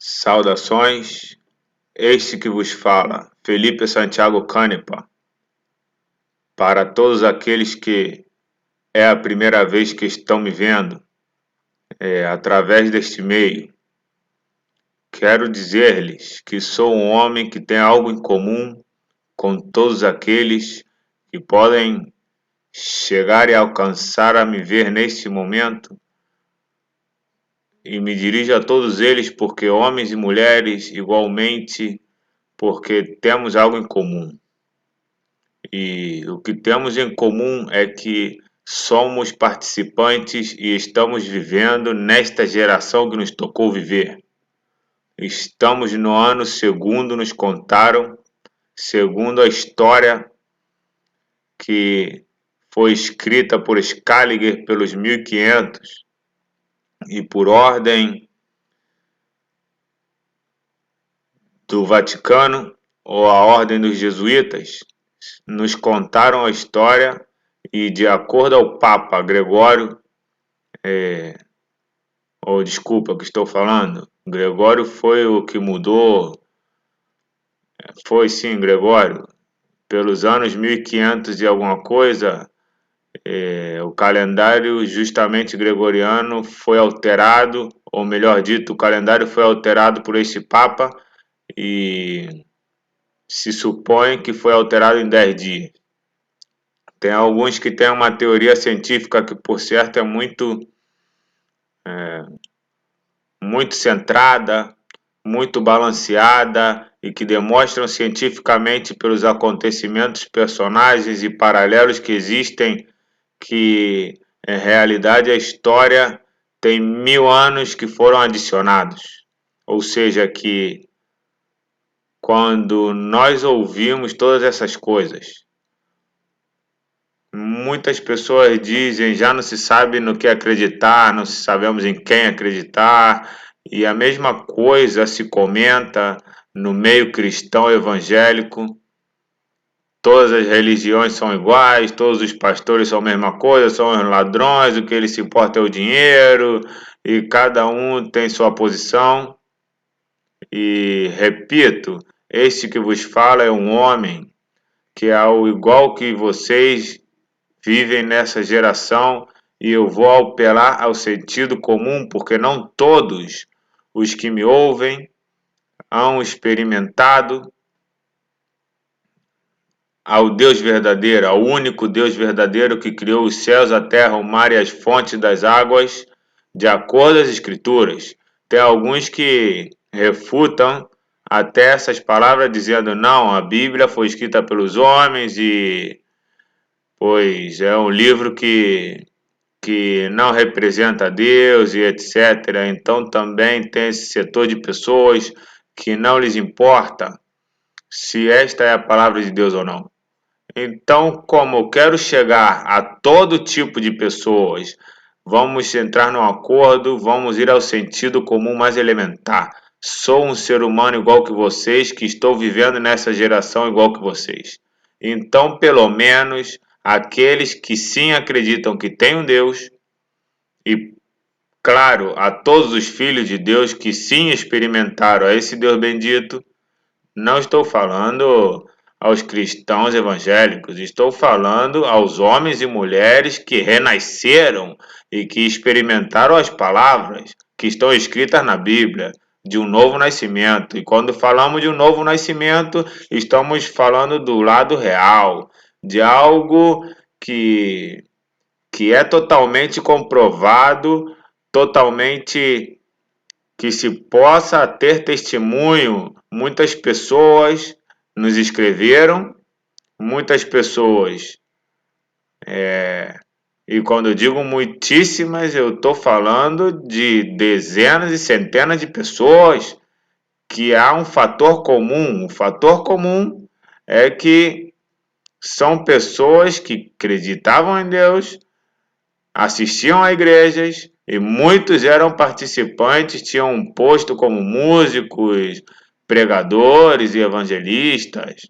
Saudações, este que vos fala, Felipe Santiago Canepa, para todos aqueles que é a primeira vez que estão me vendo através deste meio. Quero dizer-lhes que sou um homem que tem algo em comum com todos aqueles que podem chegar e alcançar a me ver neste momento, e me dirijo a todos eles porque homens e mulheres igualmente, porque temos algo em comum. E o que temos em comum é que somos participantes e estamos vivendo nesta geração que nos tocou viver. Estamos no ano segundo, nos contaram, segundo a história que foi escrita por Scaliger pelos 1500 e por ordem do Vaticano ou a ordem dos jesuítas, nos contaram a história e, de acordo ao Papa Gregório, ou desculpa, o que estou falando, Gregório foi o que mudou, foi sim, Gregório, pelos anos 1500 e alguma coisa, o calendário justamente gregoriano foi alterado, ou melhor dito, o calendário foi alterado por este Papa e se supõe que foi alterado em 10 dias. Tem alguns que têm uma teoria científica que, por certo, é muito centrada, muito balanceada e que demonstram cientificamente pelos acontecimentos, personagens e paralelos que existem que, em realidade, a história tem 1000 anos que foram adicionados. Ou seja, que quando nós ouvimos todas essas coisas, muitas pessoas dizem, já não se sabe no que acreditar, não sabemos em quem acreditar, e a mesma coisa se comenta no meio cristão evangélico. Todas as religiões são iguais, todos os pastores são a mesma coisa, são os ladrões, o que eles se importa é o dinheiro, e cada um tem sua posição. E repito, este que vos fala é um homem que, ao igual que vocês, vivem nessa geração, e eu vou apelar ao sentido comum, porque não todos os que me ouvem hão experimentado ao Deus verdadeiro, ao único Deus verdadeiro que criou os céus, a terra, o mar e as fontes das águas, de acordo às Escrituras. Tem alguns que refutam até essas palavras dizendo, não, a Bíblia foi escrita pelos homens e pois é um livro que não representa Deus e etc. Então também tem esse setor de pessoas que não lhes importa se esta é a palavra de Deus ou não. Então, como eu quero chegar a todo tipo de pessoas, vamos entrar num acordo, vamos ir ao sentido comum mais elementar. Sou um ser humano igual que vocês, que estou vivendo nessa geração igual que vocês. Então, pelo menos, aqueles que sim acreditam que tem um Deus, e claro, a todos os filhos de Deus que sim experimentaram esse Deus bendito, não estou falando aos cristãos evangélicos, estou falando aos homens e mulheres que renasceram e que experimentaram as palavras que estão escritas na Bíblia de um novo nascimento. E quando falamos de um novo nascimento, estamos falando do lado real, de algo que é totalmente comprovado, totalmente que se possa ter testemunho. Muitas pessoas nos escreveram, muitas pessoas, e quando eu digo muitíssimas, eu estou falando de dezenas e centenas de pessoas, que há um fator comum. O fator comum é que são pessoas que acreditavam em Deus, assistiam a igrejas e muitos eram participantes, tinham um posto como músicos, pregadores e evangelistas.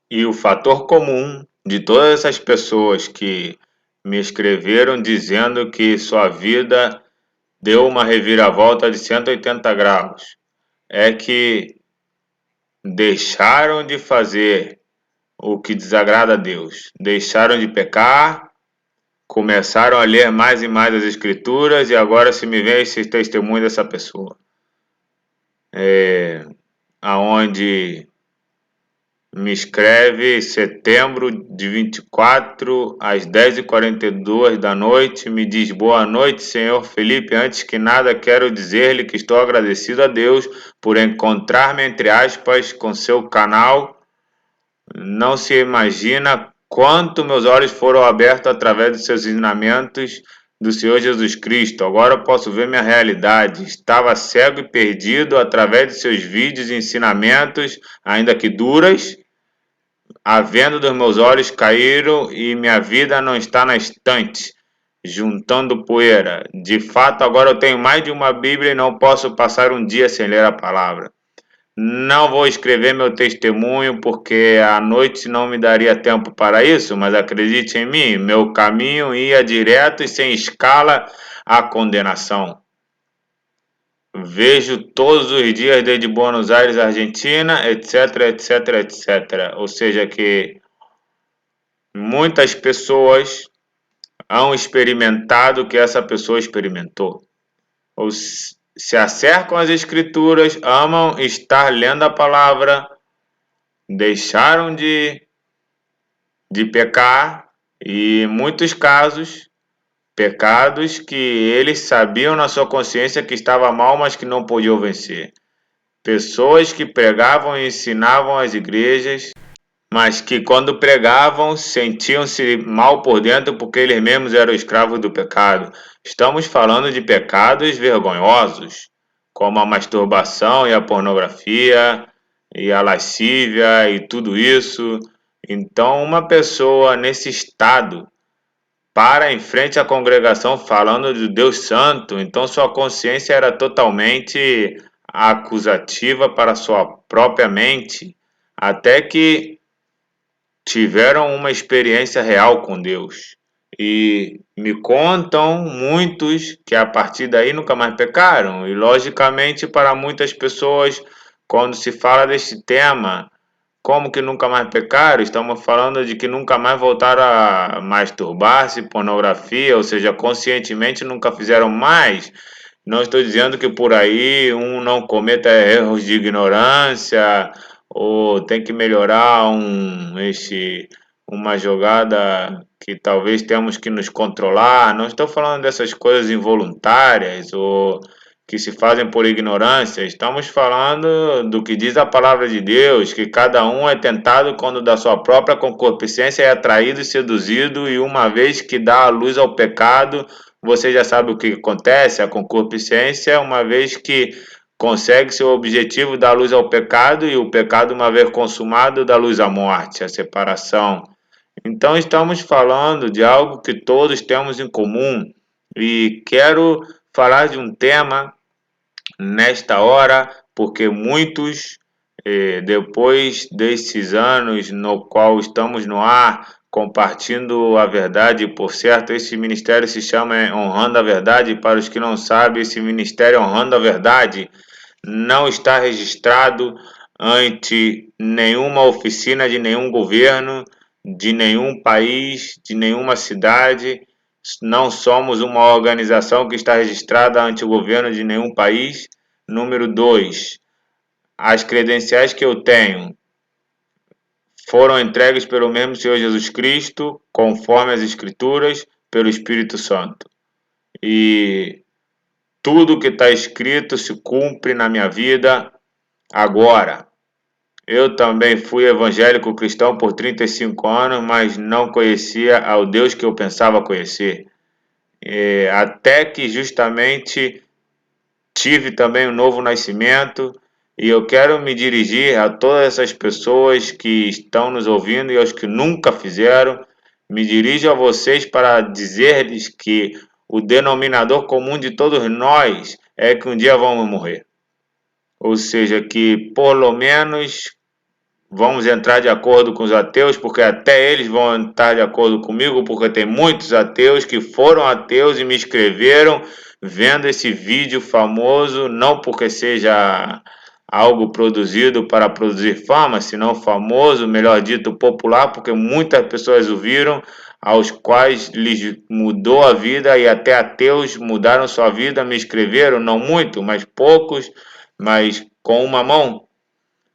E o fator comum de todas essas pessoas que me escreveram dizendo que sua vida deu uma reviravolta de 180 graus. É que deixaram de fazer o que desagrada a Deus, deixaram de pecar, começaram a ler mais e mais as Escrituras e agora se me vê esse testemunho dessa pessoa, aonde me escreve setembro de 24 às 10h42 da noite, me diz: boa noite, senhor Felipe, antes que nada quero dizer-lhe que estou agradecido a Deus por encontrar-me, entre aspas, com seu canal. Não se imagina quanto meus olhos foram abertos através dos seus ensinamentos do Senhor Jesus Cristo. Agora eu posso ver minha realidade. Estava cego e perdido através de seus vídeos e ensinamentos, ainda que duras. A venda dos meus olhos caíram e minha vida não está na estante, juntando poeira. De fato, agora eu tenho mais de uma Bíblia e não posso passar um dia sem ler a palavra. Não vou escrever meu testemunho porque à noite não me daria tempo para isso, mas acredite em mim, meu caminho ia direto e sem escala à condenação. Vejo todos os dias desde Buenos Aires, Argentina, etc, etc, etc. Ou seja que muitas pessoas hão experimentado o que essa pessoa experimentou. Ou se acercam às escrituras, amam estar lendo a palavra, deixaram de pecar e, em muitos casos, pecados que eles sabiam na sua consciência que estava mal, mas que não podiam vencer. Pessoas que pregavam e ensinavam as igrejas, mas que quando pregavam sentiam-se mal por dentro porque eles mesmos eram escravos do pecado. Estamos falando de pecados vergonhosos, como a masturbação e a pornografia e a lascívia e tudo isso. Então, uma pessoa nesse estado para em frente à congregação falando de Deus Santo, então sua consciência era totalmente acusativa para sua própria mente, até que tiveram uma experiência real com Deus. E me contam muitos que a partir daí nunca mais pecaram. E logicamente para muitas pessoas, quando se fala deste tema, como que nunca mais pecaram? Estamos falando de que nunca mais voltaram a masturbar-se, pornografia, ou seja, conscientemente nunca fizeram mais. Não estou dizendo que por aí um não cometa erros de ignorância ou tem que melhorar uma jogada que talvez temos que nos controlar. Não estou falando dessas coisas involuntárias ou que se fazem por ignorância. Estamos falando do que diz a palavra de Deus, que cada um é tentado quando da sua própria concupiscência é atraído e seduzido, e uma vez que dá a luz ao pecado, você já sabe o que acontece. A concupiscência, uma vez que consegue seu objetivo, dá luz ao pecado, e o pecado, uma vez consumado, dá luz à morte, a separação. Então estamos falando de algo que todos temos em comum, e quero falar de um tema nesta hora, porque muitos, depois desses anos no qual estamos no ar, compartilhando a verdade, por certo, esse ministério se chama Honrando a Verdade. Para os que não sabem, esse ministério Honrando a Verdade não está registrado ante nenhuma oficina de nenhum governo, de nenhum país, de nenhuma cidade. Não somos uma organização que está registrada ante o governo de nenhum país. Número 2, as credenciais que eu tenho foram entregues pelo mesmo Senhor Jesus Cristo, conforme as Escrituras, pelo Espírito Santo. E tudo que está escrito se cumpre na minha vida agora. Eu também fui evangélico cristão por 35 anos, mas não conhecia ao Deus que eu pensava conhecer. Até que justamente tive também um novo nascimento, e eu quero me dirigir a todas essas pessoas que estão nos ouvindo e aos que nunca fizeram. Me dirijo a vocês para dizer-lhes que o denominador comum de todos nós é que um dia vamos morrer. Ou seja, que pelo menos vamos entrar de acordo com os ateus, porque até eles vão estar de acordo comigo, porque tem muitos ateus que foram ateus e me escreveram vendo esse vídeo famoso, não porque seja algo produzido para produzir fama, senão famoso, melhor dito, popular, porque muitas pessoas o viram, aos quais lhes mudou a vida e até ateus mudaram sua vida, me escreveram, não muito, mas poucos, mas com uma mão,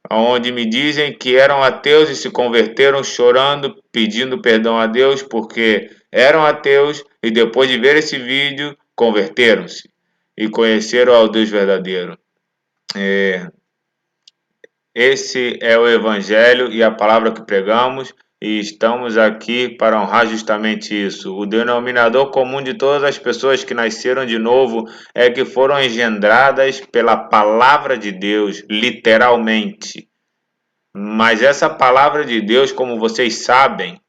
onde me dizem que eram ateus e se converteram chorando, pedindo perdão a Deus porque eram ateus e depois de ver esse vídeo converteram-se e conheceram ao Deus verdadeiro. Esse é o Evangelho e a palavra que pregamos, e estamos aqui para honrar justamente isso. O denominador comum de todas as pessoas que nasceram de novo é que foram engendradas pela palavra de Deus, literalmente. Mas essa palavra de Deus, como vocês sabem,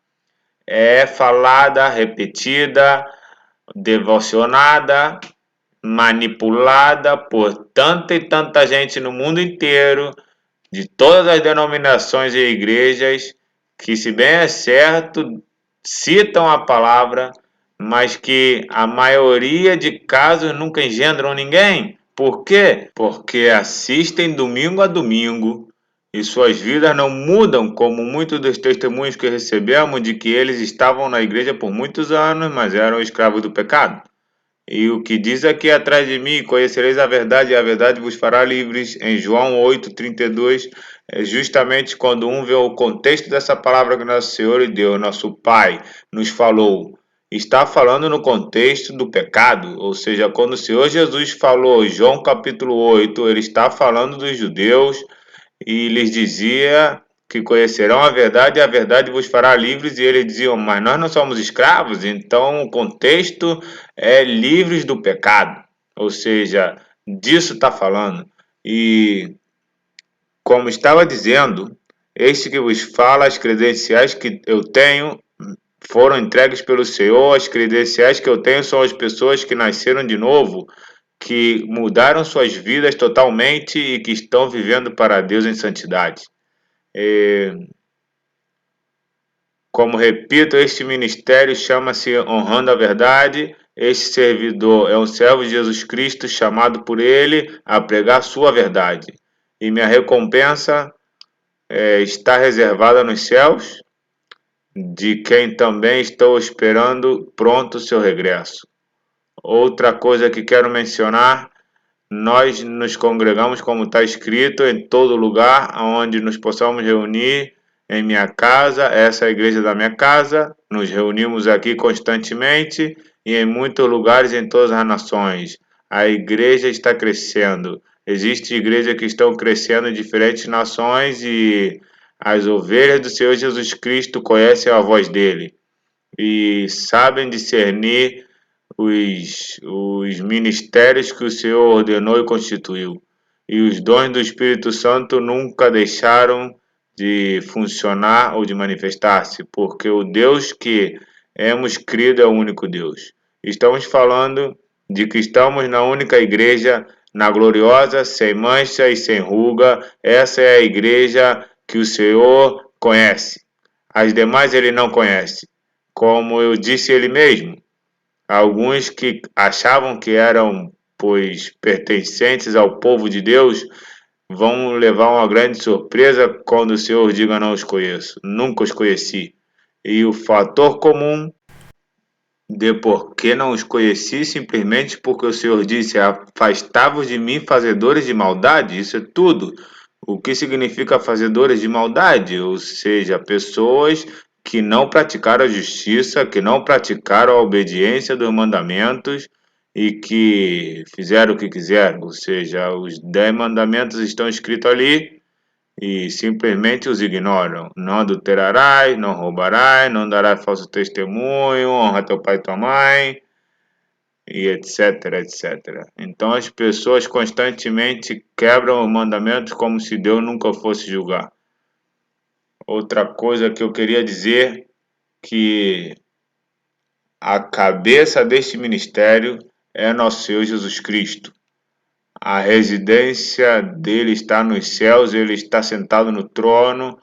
é falada, repetida, devocionada, manipulada por tanta e tanta gente no mundo inteiro, de todas as denominações e igrejas, que, se bem é certo, citam a palavra, mas que a maioria de casos nunca engendram ninguém. Por quê? Porque assistem domingo a domingo e suas vidas não mudam, como muitos dos testemunhos que recebemos de que eles estavam na igreja por muitos anos, mas eram escravos do pecado. E o que diz aqui atrás de mim, conhecereis a verdade, e a verdade vos fará livres, em João 8,32, é justamente quando vê o contexto dessa palavra que nosso Senhor e Deus, nosso Pai, nos falou. Está falando no contexto do pecado, ou seja, quando o Senhor Jesus falou, João capítulo 8, ele está falando dos judeus e lhes dizia que conhecerão a verdade e a verdade vos fará livres, e eles diziam, mas nós não somos escravos, então o contexto é livres do pecado, ou seja, disso está falando. E como estava dizendo, este que vos fala, as credenciais que eu tenho foram entregues pelo Senhor, as credenciais que eu tenho são as pessoas que nasceram de novo, que mudaram suas vidas totalmente e que estão vivendo para Deus em santidade. Como repito, este ministério chama-se Honrando a Verdade. Este servidor é um servo de Jesus Cristo chamado por ele a pregar sua verdade. E minha recompensa está reservada nos céus, de quem também estou esperando pronto o seu regresso. Outra coisa que quero mencionar, nós nos congregamos, como está escrito, em todo lugar onde nos possamos reunir, em minha casa, essa é a igreja da minha casa, nos reunimos aqui constantemente e em muitos lugares em todas as nações. A igreja está crescendo. Existem igrejas que estão crescendo em diferentes nações e as ovelhas do Senhor Jesus Cristo conhecem a voz dele e sabem discernir os ministérios que o Senhor ordenou e constituiu. E os dons do Espírito Santo nunca deixaram de funcionar ou de manifestar-se, porque o Deus que hemos crido é o único Deus. Estamos falando de que estamos na única igreja, na gloriosa, sem mancha e sem ruga. Essa é a igreja que o Senhor conhece. As demais ele não conhece. Como eu disse ele mesmo, alguns que achavam que eram, pois, pertencentes ao povo de Deus, vão levar uma grande surpresa quando o Senhor diga não os conheço, nunca os conheci. E o fator comum de por que não os conheci, simplesmente porque o Senhor disse, afastai-vos de mim, fazedores de maldade, isso é tudo. O que significa fazedores de maldade? Ou seja, pessoas que não praticaram a justiça, que não praticaram a obediência dos mandamentos e que fizeram o que quiseram. Ou seja, os 10 mandamentos estão escritos ali e simplesmente os ignoram. Não adulterarás, não roubarás, não darás falso testemunho, honra teu pai e tua mãe, e etc, etc. Então as pessoas constantemente quebram os mandamentos como se Deus nunca fosse julgar. Outra coisa que eu queria dizer, que a cabeça deste ministério é nosso Senhor Jesus Cristo. A residência dele está nos céus, ele está sentado no trono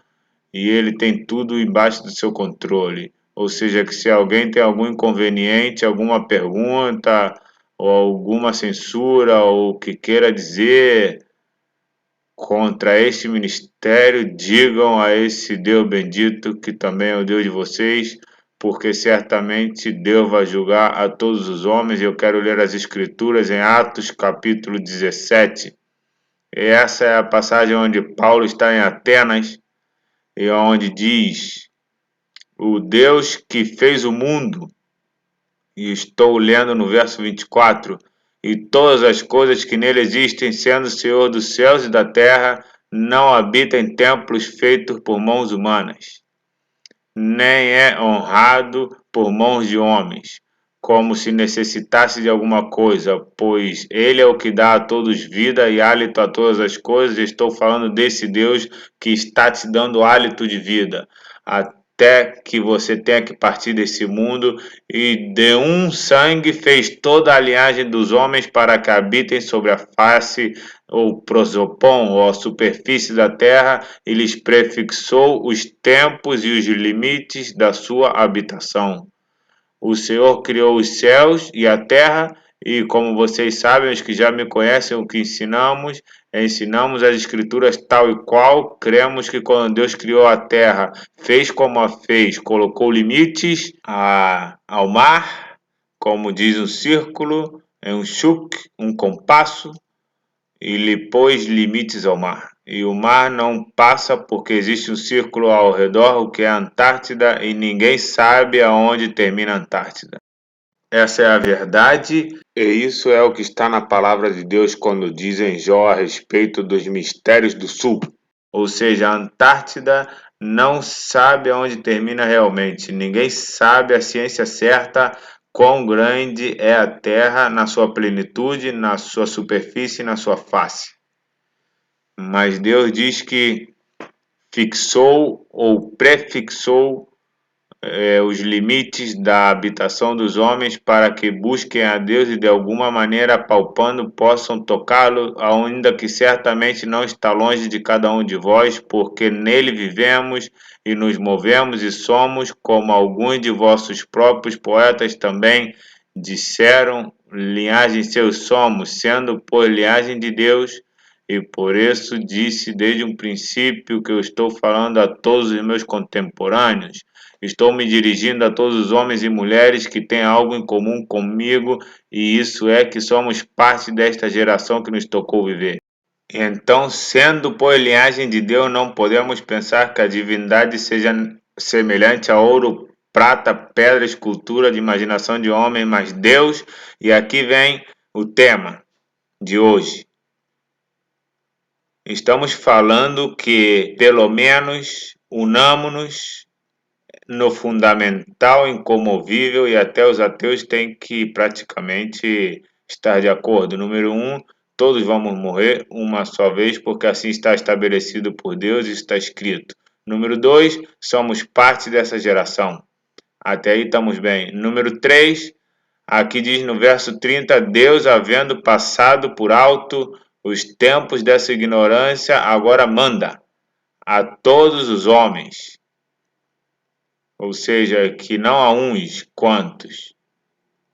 e ele tem tudo embaixo do seu controle. Ou seja, que se alguém tem algum inconveniente, alguma pergunta ou alguma censura ou o que queira dizer contra este ministério, digam a esse Deus bendito que também é o Deus de vocês, porque certamente Deus vai julgar a todos os homens. Eu quero ler as Escrituras em Atos capítulo 17. E essa é a passagem onde Paulo está em Atenas e onde diz: o Deus que fez o mundo, e estou lendo no verso 24, e todas as coisas que nele existem, sendo Senhor dos céus e da terra, não habita em templos feitos por mãos humanas, nem é honrado por mãos de homens, como se necessitasse de alguma coisa, pois ele é o que dá a todos vida e hálito a todas as coisas. Estou falando desse Deus que está te dando hálito de vida, até que você tenha que partir desse mundo, e de um sangue fez toda a linhagem dos homens para que habitem sobre a face ou prosopon, ou a superfície da terra, e lhes prefixou os tempos e os limites da sua habitação. O Senhor criou os céus e a terra, e como vocês sabem, os que já me conhecem, o que ensinamos as escrituras tal e qual. Cremos que quando Deus criou a terra, fez como a fez, colocou limites ao mar, como diz um círculo, um chuk, um compasso, e lhe pôs limites ao mar. E o mar não passa porque existe um círculo ao redor, o que é a Antártida, e ninguém sabe aonde termina a Antártida. Essa é a verdade, e isso é o que está na palavra de Deus quando diz em Jó a respeito dos mistérios do sul. Ou seja, a Antártida não sabe aonde termina realmente. Ninguém sabe a ciência certa quão grande é a Terra na sua plenitude, na sua superfície e na sua face. Mas Deus diz que fixou ou prefixou os limites da habitação dos homens para que busquem a Deus e de alguma maneira, palpando, possam tocá-lo, ainda que certamente não está longe de cada um de vós, porque nele vivemos e nos movemos e somos, como alguns de vossos próprios poetas também disseram, linhagem seus somos, sendo por linhagem de Deus. E por isso disse desde um princípio que eu estou falando a todos os meus contemporâneos. Estou me dirigindo a todos os homens e mulheres que têm algo em comum comigo, e isso é que somos parte desta geração que nos tocou viver. Então, sendo por linhagem de Deus, não podemos pensar que a divindade seja semelhante a ouro, prata, pedra, escultura de imaginação de homem, mas Deus, e aqui vem o tema de hoje. Estamos falando que, pelo menos, unamos-nos no fundamental, incomovível, e até os ateus têm que praticamente estar de acordo. Número 1, todos vamos morrer uma só vez, porque assim está estabelecido por Deus e está escrito. Número 2, somos parte dessa geração. Até aí estamos bem. Número 3, aqui diz no verso 30, Deus, havendo passado por alto os tempos dessa ignorância, agora manda a todos os homens. Ou seja, que não a uns quantos,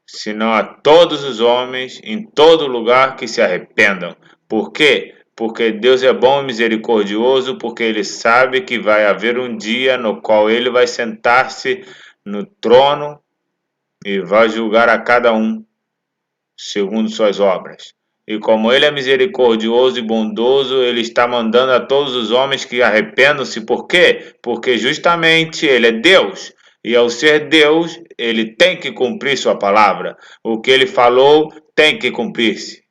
senão a todos os homens em todo lugar que se arrependam. Por quê? Porque Deus é bom e misericordioso, porque Ele sabe que vai haver um dia no qual Ele vai sentar-se no trono e vai julgar a cada um segundo suas obras. E como Ele é misericordioso e bondoso, Ele está mandando a todos os homens que arrependam-se. Por quê? Porque justamente Ele é Deus. E ao ser Deus, Ele tem que cumprir sua palavra. O que Ele falou tem que cumprir-se.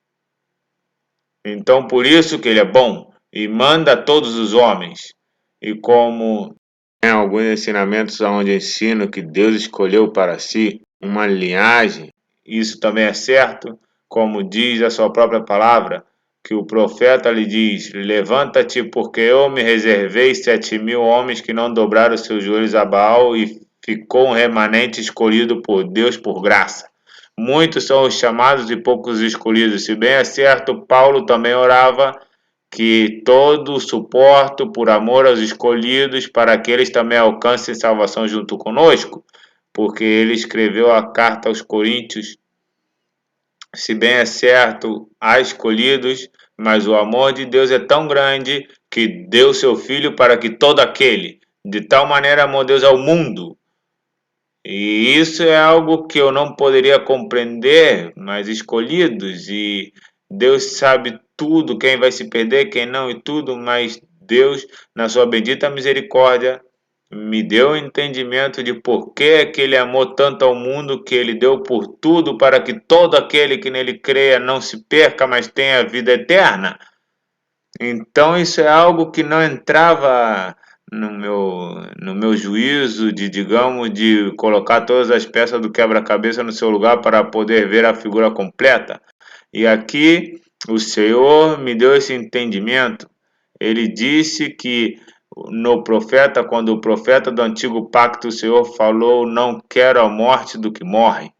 Então, por isso que Ele é bom e manda a todos os homens. E como tem alguns ensinamentos onde ensino que Deus escolheu para si uma linhagem, isso também é certo, como diz a sua própria palavra, que o profeta lhe diz: levanta-te, porque eu me reservei 7.000 homens que não dobraram seus joelhos a Baal, e ficou um remanente escolhido por Deus por graça. Muitos são os chamados e poucos os escolhidos. Se bem é certo, Paulo também orava que todo o suporto por amor aos escolhidos, para que eles também alcancem salvação junto conosco, porque ele escreveu a carta aos Coríntios se bem é certo, há escolhidos, mas o amor de Deus é tão grande que deu seu Filho para que todo aquele, de tal maneira amou Deus ao mundo. E isso é algo que eu não poderia compreender, mas escolhidos, e Deus sabe tudo, quem vai se perder, quem não e tudo, mas Deus, na sua bendita misericórdia, me deu o entendimento de por que ele amou tanto ao mundo que ele deu por tudo para que todo aquele que nele creia não se perca, mas tenha vida eterna. Então isso é algo que não entrava no meu juízo de, digamos, de colocar todas as peças do quebra-cabeça no seu lugar para poder ver a figura completa. E aqui o Senhor me deu esse entendimento. Ele disse que no profeta, quando o profeta do antigo pacto, o Senhor falou: Não quero a morte do que morre.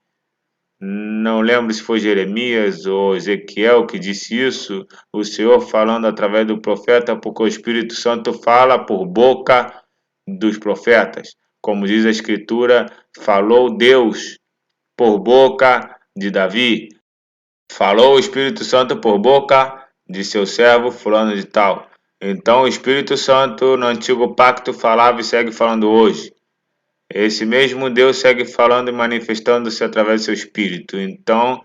Não lembro se foi Jeremias ou Ezequiel que disse isso, o Senhor falando através do profeta, porque o Espírito Santo fala por boca dos profetas. Como diz a Escritura, falou Deus por boca de Davi, falou o Espírito Santo por boca de seu servo fulano de tal. Então o Espírito Santo no antigo pacto falava e segue falando hoje. Esse mesmo Deus segue falando e manifestando-se através do seu Espírito. Então,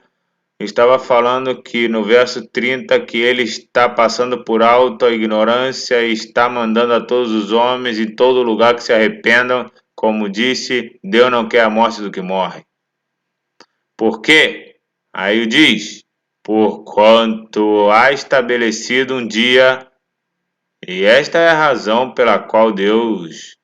estava falando que no verso 30 que ele está passando por alto a ignorância e está mandando a todos os homens em todo lugar que se arrependam. Como disse, Deus não quer a morte do que morre. Por quê? Aí diz, porquanto há estabelecido um dia, e esta é a razão pela qual Deus,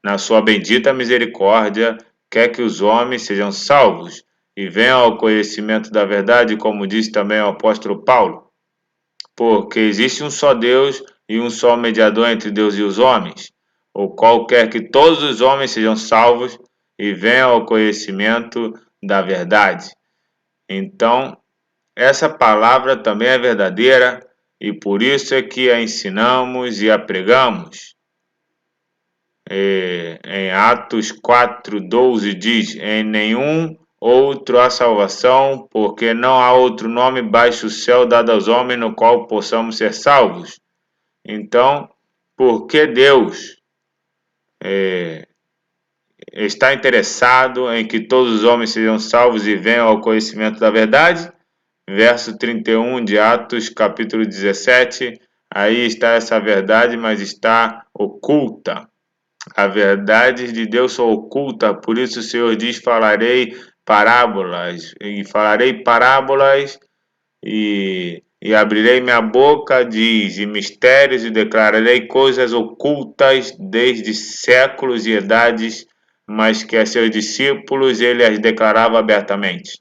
na sua bendita misericórdia, quer que os homens sejam salvos e venham ao conhecimento da verdade, como disse também o apóstolo Paulo. Porque existe um só Deus e um só mediador entre Deus e os homens, o qual quer que todos os homens sejam salvos e venham ao conhecimento da verdade. Então, essa palavra também é verdadeira e por isso é que a ensinamos e a pregamos. Em Atos 4:12 diz: Em nenhum outro há salvação, porque não há outro nome baixo o céu dado aos homens no qual possamos ser salvos. Então, por que Deus está interessado em que todos os homens sejam salvos e venham ao conhecimento da verdade? Verso 31 de Atos, capítulo 17. Aí está essa verdade, mas está oculta. A verdade de Deus só oculta, por isso o Senhor diz: falarei parábolas, e abrirei minha boca, diz, e mistérios, e declararei coisas ocultas desde séculos e idades, mas que a seus discípulos ele as declarava abertamente.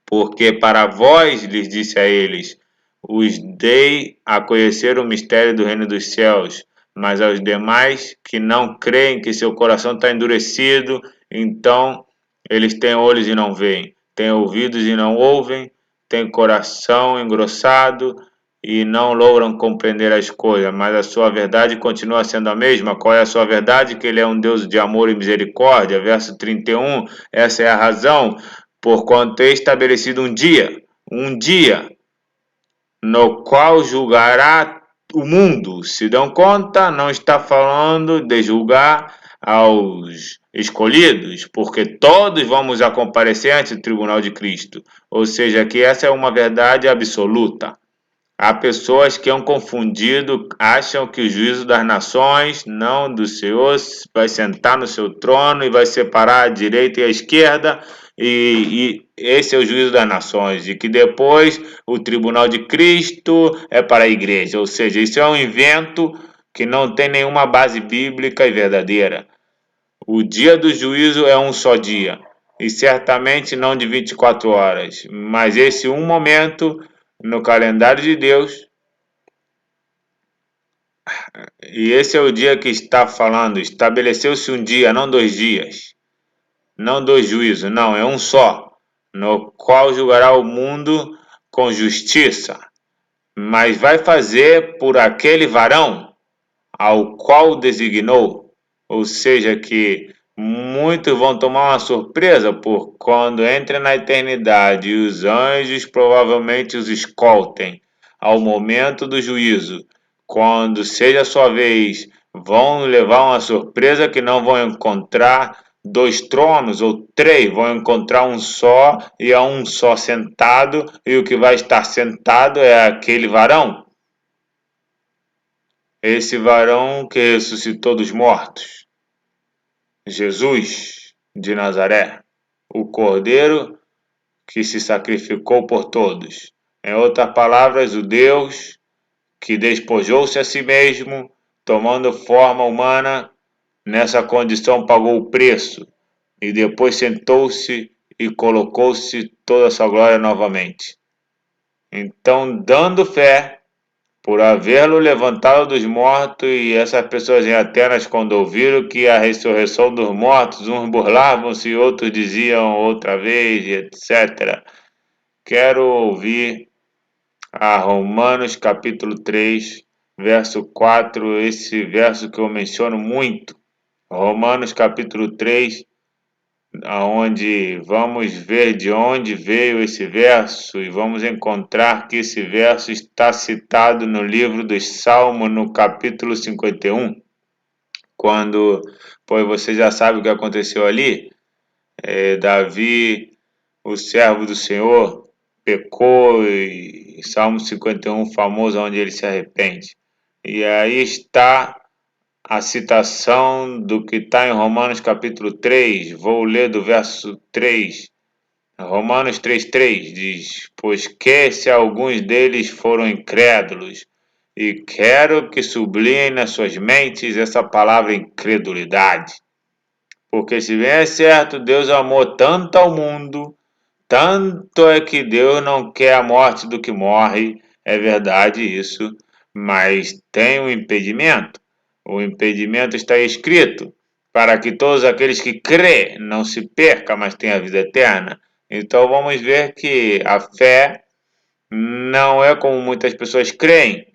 Porque para vós, lhes disse a eles, os dei a conhecer o mistério do reino dos céus, mas aos demais que não creem, que seu coração está endurecido, então eles têm olhos e não veem, têm ouvidos e não ouvem, têm coração engrossado e não logram compreender as coisas, mas a sua verdade continua sendo a mesma. Qual é a sua verdade? Que ele é um Deus de amor e misericórdia. Verso 31, essa é a razão, porquanto é estabelecido um dia, no qual julgará o mundo. Se dão conta, não está falando de julgar aos escolhidos, porque todos vamos a comparecer ante o tribunal de Cristo. Ou seja, que essa é uma verdade absoluta. Há pessoas que han confundido, acham que o juízo das nações, não do Senhor, vai sentar no seu trono e vai separar a direita e a esquerda, e esse é o juízo das nações, e que depois o tribunal de Cristo é para a igreja. Ou seja, isso é um invento que não tem nenhuma base bíblica e verdadeira. O dia do juízo é um só dia, e certamente não de 24 horas, mas esse um momento no calendário de Deus, e esse é o dia que está falando. Estabeleceu-se um dia, não 2 dias, não 2 juízos, não, é um só, no qual julgará o mundo com justiça, mas vai fazer por aquele varão ao qual designou, ou seja, que Muitos vão tomar uma surpresa por quando entre na eternidade e os anjos provavelmente os escoltem ao momento do juízo. Quando seja a sua vez, vão levar uma surpresa que não vão encontrar dois tronos ou três, vão encontrar um só e é um só sentado, e o que vai estar sentado é aquele varão, esse varão que ressuscitou dos mortos. Jesus de Nazaré, o Cordeiro que se sacrificou por todos. Em outras palavras, o Deus que despojou-se a si mesmo, tomando forma humana, nessa condição pagou o preço e depois sentou-se e colocou-se toda a sua glória novamente. Então, dando fé, por havê-lo levantado dos mortos, e essas pessoas em Atenas, quando ouviram que a ressurreição dos mortos, uns burlavam-se, outros diziam outra vez, etc. Quero ouvir a Romanos capítulo 3, verso 4, esse verso que eu menciono muito. Romanos capítulo 3, aonde vamos ver de onde veio esse verso e vamos encontrar que esse verso está citado no livro dos Salmos, no capítulo 51, quando, pois você já sabe o que aconteceu ali, Davi, o servo do Senhor, pecou e Salmo 51, famoso, onde ele se arrepende. E aí está a citação do que está em Romanos capítulo 3, vou ler do verso 3. Romanos 3,3 diz: Pois que se alguns deles foram incrédulos, e quero que sublinhem nas suas mentes essa palavra incredulidade. Porque se bem é certo, Deus amou tanto ao mundo, tanto é que Deus não quer a morte do que morre, é verdade isso, mas tem um impedimento. O impedimento está escrito, para que todos aqueles que crê não se percam, mas tenham a vida eterna. Então vamos ver que a fé não é como muitas pessoas creem.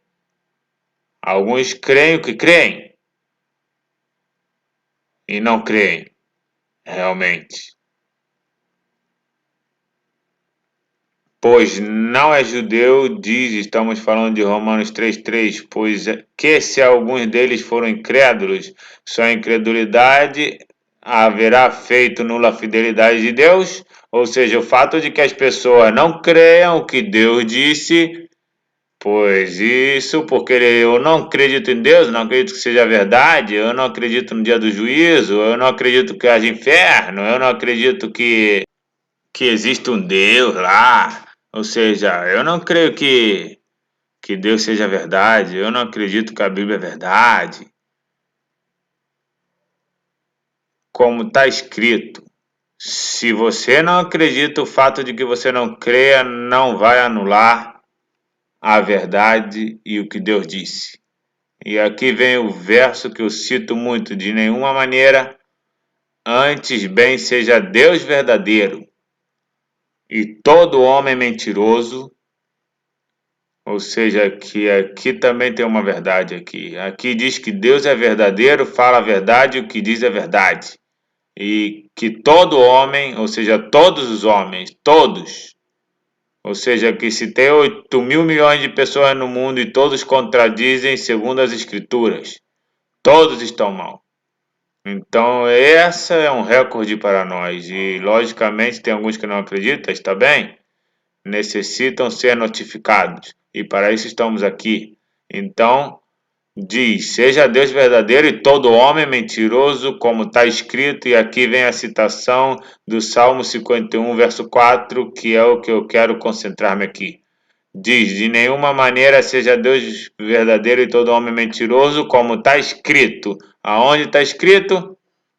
Alguns creem o que creem e não creem realmente. Pois não é judeu, diz, estamos falando de Romanos 3,3, pois que se alguns deles foram incrédulos, sua incredulidade haverá feito nula a fidelidade de Deus, ou seja, o fato de que as pessoas não creiam o que Deus disse, pois isso, porque eu não acredito em Deus, não acredito que seja verdade, eu não acredito no dia do juízo, eu não acredito que haja inferno, eu não acredito que existe um Deus lá. Ou seja, eu não creio que Deus seja verdade, eu não acredito que a Bíblia é verdade. Como está escrito, se você não acredita, o fato de que você não creia não vai anular a verdade e o que Deus disse. E aqui vem o verso que eu cito muito: de nenhuma maneira, antes bem seja Deus verdadeiro e todo homem mentiroso. Ou seja, que aqui também tem uma verdade aqui. Aqui diz que Deus é verdadeiro, fala a verdade e o que diz é verdade. E que todo homem, ou seja, todos os homens, todos, ou seja, que se tem 8.000 milhões de pessoas no mundo e todos contradizem segundo as escrituras, todos estão mal. Então, essa é um recorde para nós. E, logicamente, tem alguns que não acreditam, está bem? Necessitam ser notificados. E para isso estamos aqui. Então, diz: seja Deus verdadeiro e todo homem mentiroso, como está escrito, e aqui vem a citação do Salmo 51, verso 4, que é o que eu quero concentrar-me aqui. Diz: de nenhuma maneira seja Deus verdadeiro e todo homem mentiroso, como está escrito. Aonde está escrito?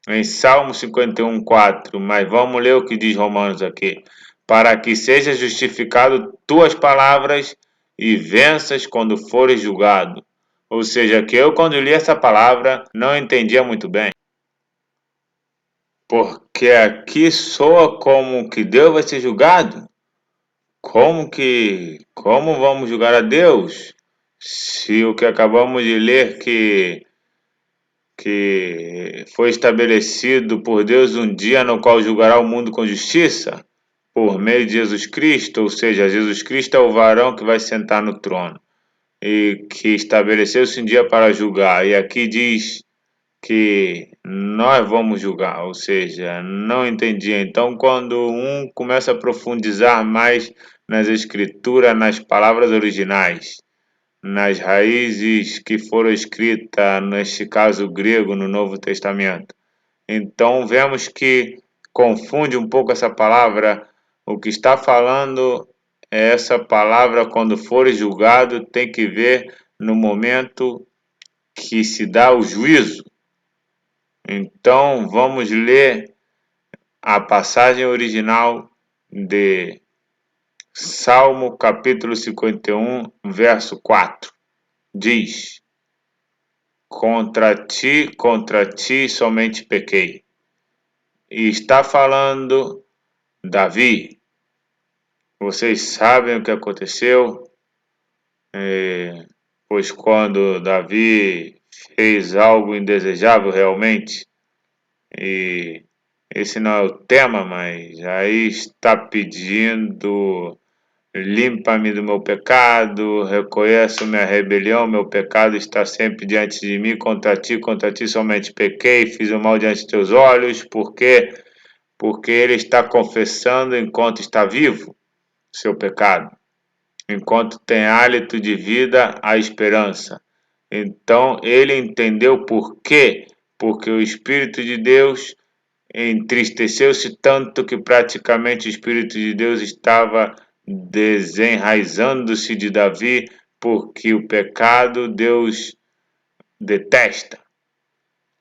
Em Salmo 51, 4. Mas vamos ler o que diz Romanos aqui. Para que seja justificado tuas palavras e venças quando fores julgado. Ou seja, que eu, quando li essa palavra, não entendia muito bem. Porque aqui soa como que Deus vai ser julgado. Como vamos julgar a Deus? Se o que acabamos de ler que foi estabelecido por Deus um dia no qual julgará o mundo com justiça, por meio de Jesus Cristo, ou seja, Jesus Cristo é o varão que vai sentar no trono e que estabeleceu-se um dia para julgar. E aqui diz que nós vamos julgar, ou seja, não entendi. Então, quando um começa a profundizar mais nas escrituras, nas palavras originais, nas raízes que foram escritas, neste caso grego, no Novo Testamento, então vemos que confunde um pouco essa palavra. O que está falando é essa palavra, quando for julgado, tem que ver no momento que se dá o juízo. Então vamos ler a passagem original de Salmo capítulo 51, verso 4. Diz: contra ti somente pequei. E está falando Davi. Vocês sabem o que aconteceu? Pois quando Davi fez algo indesejável realmente, e esse não é o tema, mas aí está pedindo: limpa-me do meu pecado, reconheço minha rebelião, meu pecado está sempre diante de mim, contra ti somente pequei, fiz o mal diante de teus olhos, porque ele está confessando enquanto está vivo seu pecado. Enquanto tem hálito de vida, há esperança. Então ele entendeu por quê? Porque o Espírito de Deus entristeceu-se tanto que praticamente o Espírito de Deus estava desenraizando-se de Davi, porque o pecado Deus detesta.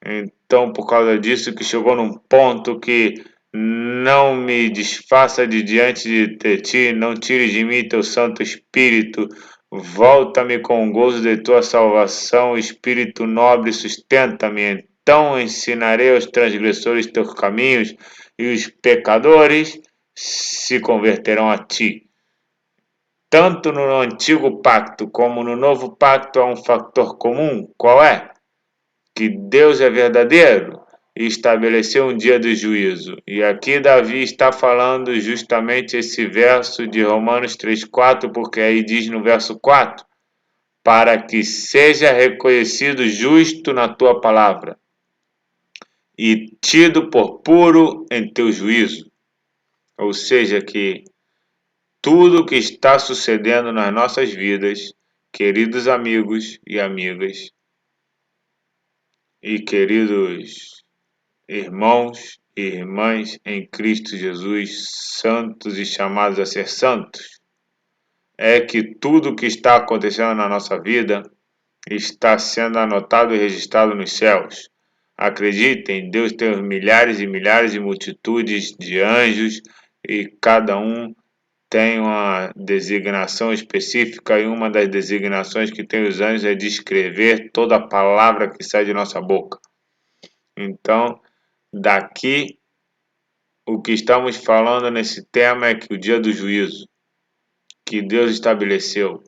Então, por causa disso, que chegou num ponto que não me desfaça de diante de ti, não tire de mim teu Santo Espírito, volta-me com o gozo de tua salvação, Espírito nobre, sustenta-me. Então ensinarei aos transgressores teus caminhos, e os pecadores se converterão a ti. Tanto no antigo pacto como no novo pacto há um fator comum. Qual é? Que Deus é verdadeiro e estabeleceu um dia do juízo. E aqui Davi está falando justamente esse verso de Romanos 3,4, porque aí diz no verso 4, para que seja reconhecido justo na tua palavra e tido por puro em teu juízo. Ou seja, que tudo o que está sucedendo nas nossas vidas, queridos amigos e amigas, e queridos irmãos e irmãs em Cristo Jesus, santos e chamados a ser santos, é que tudo o que está acontecendo na nossa vida está sendo anotado e registrado nos céus. Acreditem, Deus tem milhares e milhares de multitudes de anjos e cada um tem uma designação específica, e uma das designações que tem os anjos é de escrever toda a palavra que sai de nossa boca. Então, daqui, o que estamos falando nesse tema é que o dia do juízo, que Deus estabeleceu,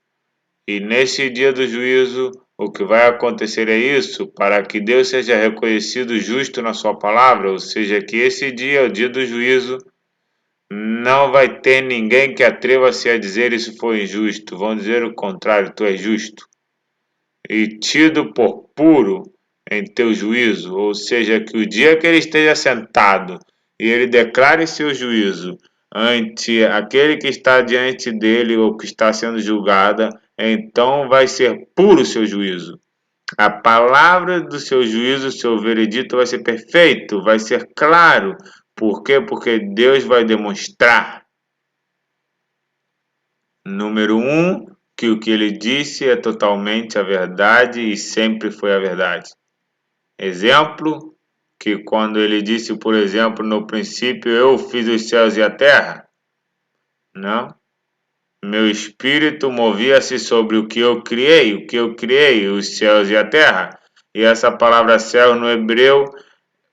e nesse dia do juízo, o que vai acontecer é isso, para que Deus seja reconhecido justo na sua palavra, ou seja, que esse dia, o dia do juízo, não vai ter ninguém que atreva-se a dizer isso foi injusto, vão dizer o contrário, tu és justo, e tido por puro em teu juízo, ou seja, que o dia que ele esteja sentado e ele declare seu juízo ante aquele que está diante dele ou que está sendo julgada, então vai ser puro o seu juízo. A palavra do seu juízo, seu veredito vai ser perfeito, vai ser claro. Por quê? Porque Deus vai demonstrar, número um, que o que ele disse é totalmente a verdade e sempre foi a verdade. Exemplo, que quando ele disse, por exemplo, no princípio eu fiz os céus e a terra, não? Meu espírito movia-se sobre o que eu criei, os céus e a terra. E essa palavra céu no hebreu,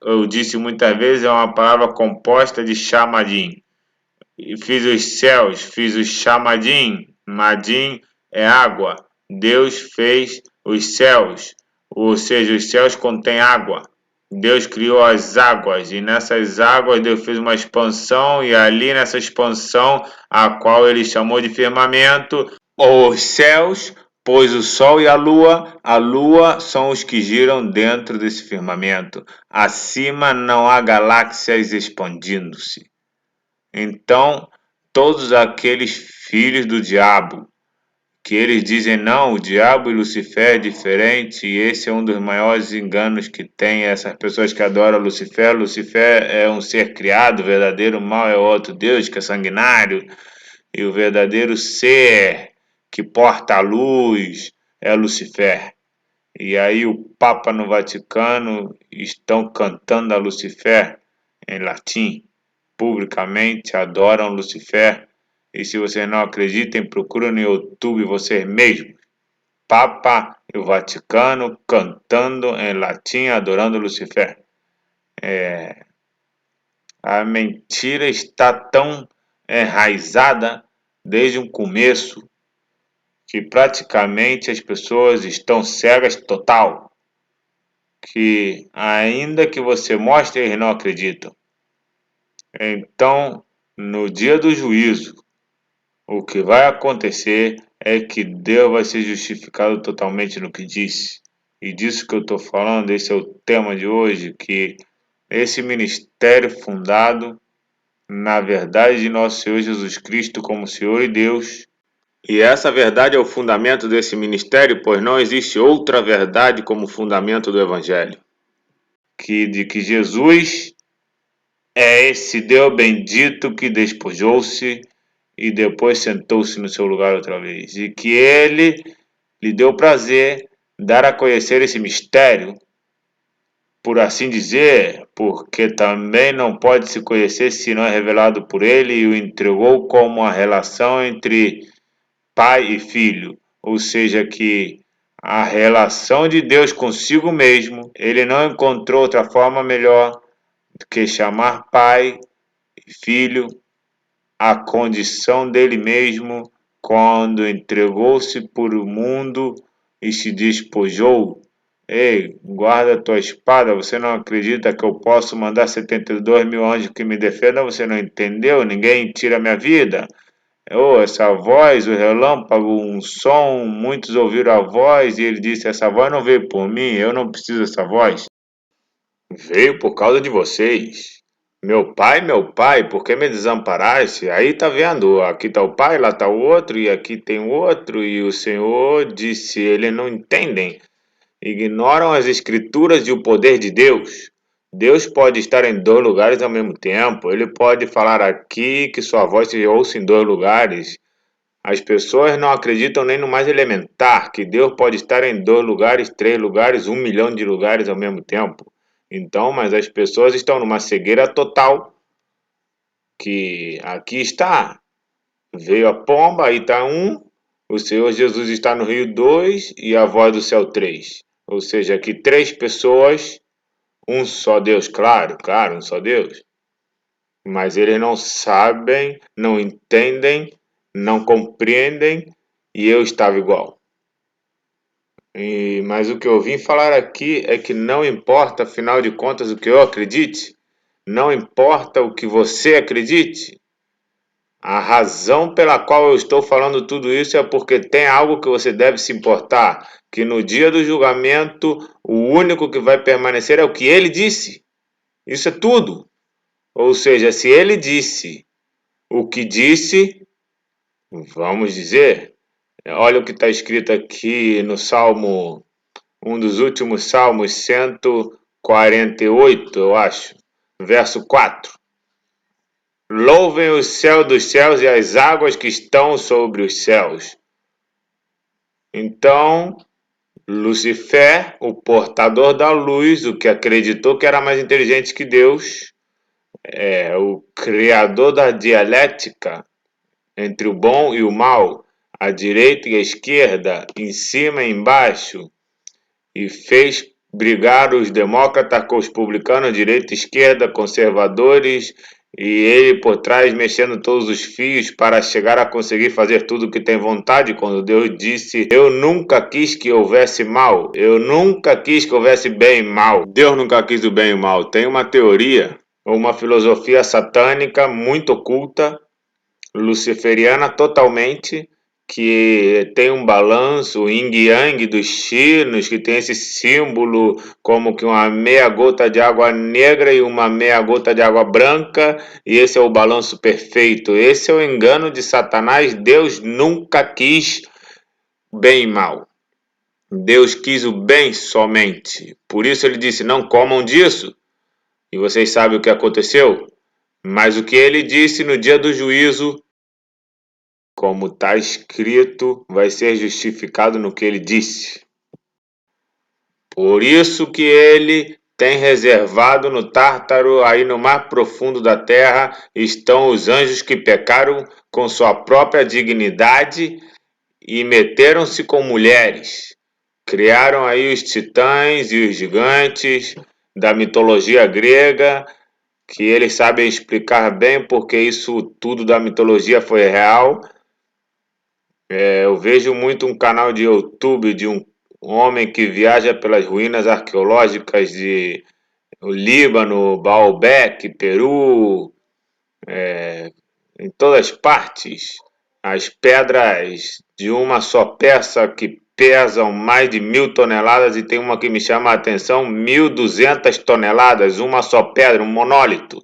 eu disse muitas vezes, é uma palavra composta de chamadim. E fiz os céus, fiz os chamadim, madim é água. Deus fez os céus. ou seja, os céus contêm água. Deus criou as águas e nessas águas Deus fez uma expansão e ali nessa expansão, a qual ele chamou de firmamento, os céus, pôs o sol e a lua são os que giram dentro desse firmamento. Acima não há galáxias expandindo-se. Então, todos aqueles filhos do diabo, que eles dizem não, o diabo e Lucifer é diferente, e esse é um dos maiores enganos que tem essas pessoas que adoram Lucifer. Lucifer é um ser criado, o verdadeiro mal é outro Deus que é sanguinário, e o verdadeiro ser que porta a luz é Lucifer. E aí o Papa no Vaticano estão cantando a Lucifer em latim, publicamente adoram Lucifer. E se vocês não acreditem, procura no YouTube vocês mesmos. Papa e o Vaticano cantando em latim, adorando Lucifer. A mentira está tão enraizada desde o começo que praticamente as pessoas estão cegas total. Que ainda que você mostre, eles não acreditam. Então, no dia do juízo, o que vai acontecer é que Deus vai ser justificado totalmente no que disse. E disso que eu estou falando, esse é o tema de hoje, que esse ministério fundado na verdade de nosso Senhor Jesus Cristo como Senhor e Deus. E essa verdade é o fundamento desse ministério, pois não existe outra verdade como fundamento do Evangelho. De que Jesus é esse Deus bendito que despojou-se e depois sentou-se no seu lugar outra vez. E que ele lhe deu prazer dar a conhecer esse mistério, por assim dizer, porque também não pode se conhecer se não é revelado por ele, e o entregou como a relação entre pai e filho, ou seja, que a relação de Deus consigo mesmo, ele não encontrou outra forma melhor do que chamar pai e filho, a condição dele mesmo quando entregou-se por o mundo e se despojou. Ei, guarda a tua espada, você não acredita que eu posso mandar 72 mil anjos que me defendam? Você não entendeu? Ninguém tira minha vida. Oh, essa voz, o relâmpago, um som, muitos ouviram a voz e ele disse, essa voz não veio por mim, eu não preciso dessa voz. Veio por causa de vocês. Meu pai, por que me desamparaste? Aí tá vendo, aqui tá o pai, lá tá o outro, e aqui tem o outro, e o Senhor disse, eles não entendem, ignoram as escrituras e o poder de Deus. Deus pode estar em dois lugares ao mesmo tempo, ele pode falar aqui que sua voz se ouça em dois lugares. As pessoas não acreditam nem no mais elementar, que Deus pode estar em dois lugares, três lugares, 1 milhão de lugares ao mesmo tempo. Então, mas as pessoas estão numa cegueira total, que aqui está, veio a pomba, aí está um, o Senhor Jesus está no Rio 2 e a voz do céu 3. Ou seja, aqui três pessoas, um só Deus, claro, um só Deus. Mas eles não sabem, não entendem, não compreendem, e eu estava igual. Mas o que eu vim falar aqui é que não importa, afinal de contas, o que eu acredite, não importa o que você acredite. A razão pela qual eu estou falando tudo isso é porque tem algo que você deve se importar, que no dia do julgamento, o único que vai permanecer é o que ele disse. Isso é tudo. Ou seja, se ele disse o que disse, vamos dizer, olha o que está escrito aqui no Salmo, um dos últimos Salmos, 148, eu acho, verso 4. Louvem o céu dos céus e as águas que estão sobre os céus. Então, Lucifer, o portador da luz, o que acreditou que era mais inteligente que Deus, o criador da dialética entre o bom e o mal, a direita e a esquerda, em cima e embaixo, e fez brigar os demócratas com os publicanos, direita e esquerda, conservadores e ele por trás mexendo todos os fios para chegar a conseguir fazer tudo o que tem vontade, quando Deus disse: Eu nunca quis que houvesse mal, eu nunca quis que houvesse bem e mal. Deus nunca quis o bem e o mal. Tem uma teoria ou uma filosofia satânica muito oculta, luciferiana totalmente, que tem um balanço, o yin yang dos chinos, que tem esse símbolo como que uma meia gota de água negra e uma meia gota de água branca, e esse é o balanço perfeito. Esse é o engano de Satanás. Deus nunca quis bem e mal. Deus quis o bem somente. Por isso ele disse: não comam disso. E vocês sabem o que aconteceu? Mas o que ele disse no dia do juízo, como está escrito, vai ser justificado no que ele disse. Por isso que ele tem reservado no Tártaro, aí no mar profundo da terra, estão os anjos que pecaram com sua própria dignidade e meteram-se com mulheres. Criaram aí os titãs e os gigantes da mitologia grega, que eles sabem explicar bem porque isso tudo da mitologia foi real. Eu vejo muito um canal de YouTube de um homem que viaja pelas ruínas arqueológicas de o Líbano, Baalbek, Peru, em todas partes. As pedras de uma só peça que pesam mais de 1.000 toneladas, e tem uma que me chama a atenção: 1.200 toneladas, uma só pedra, um monólito.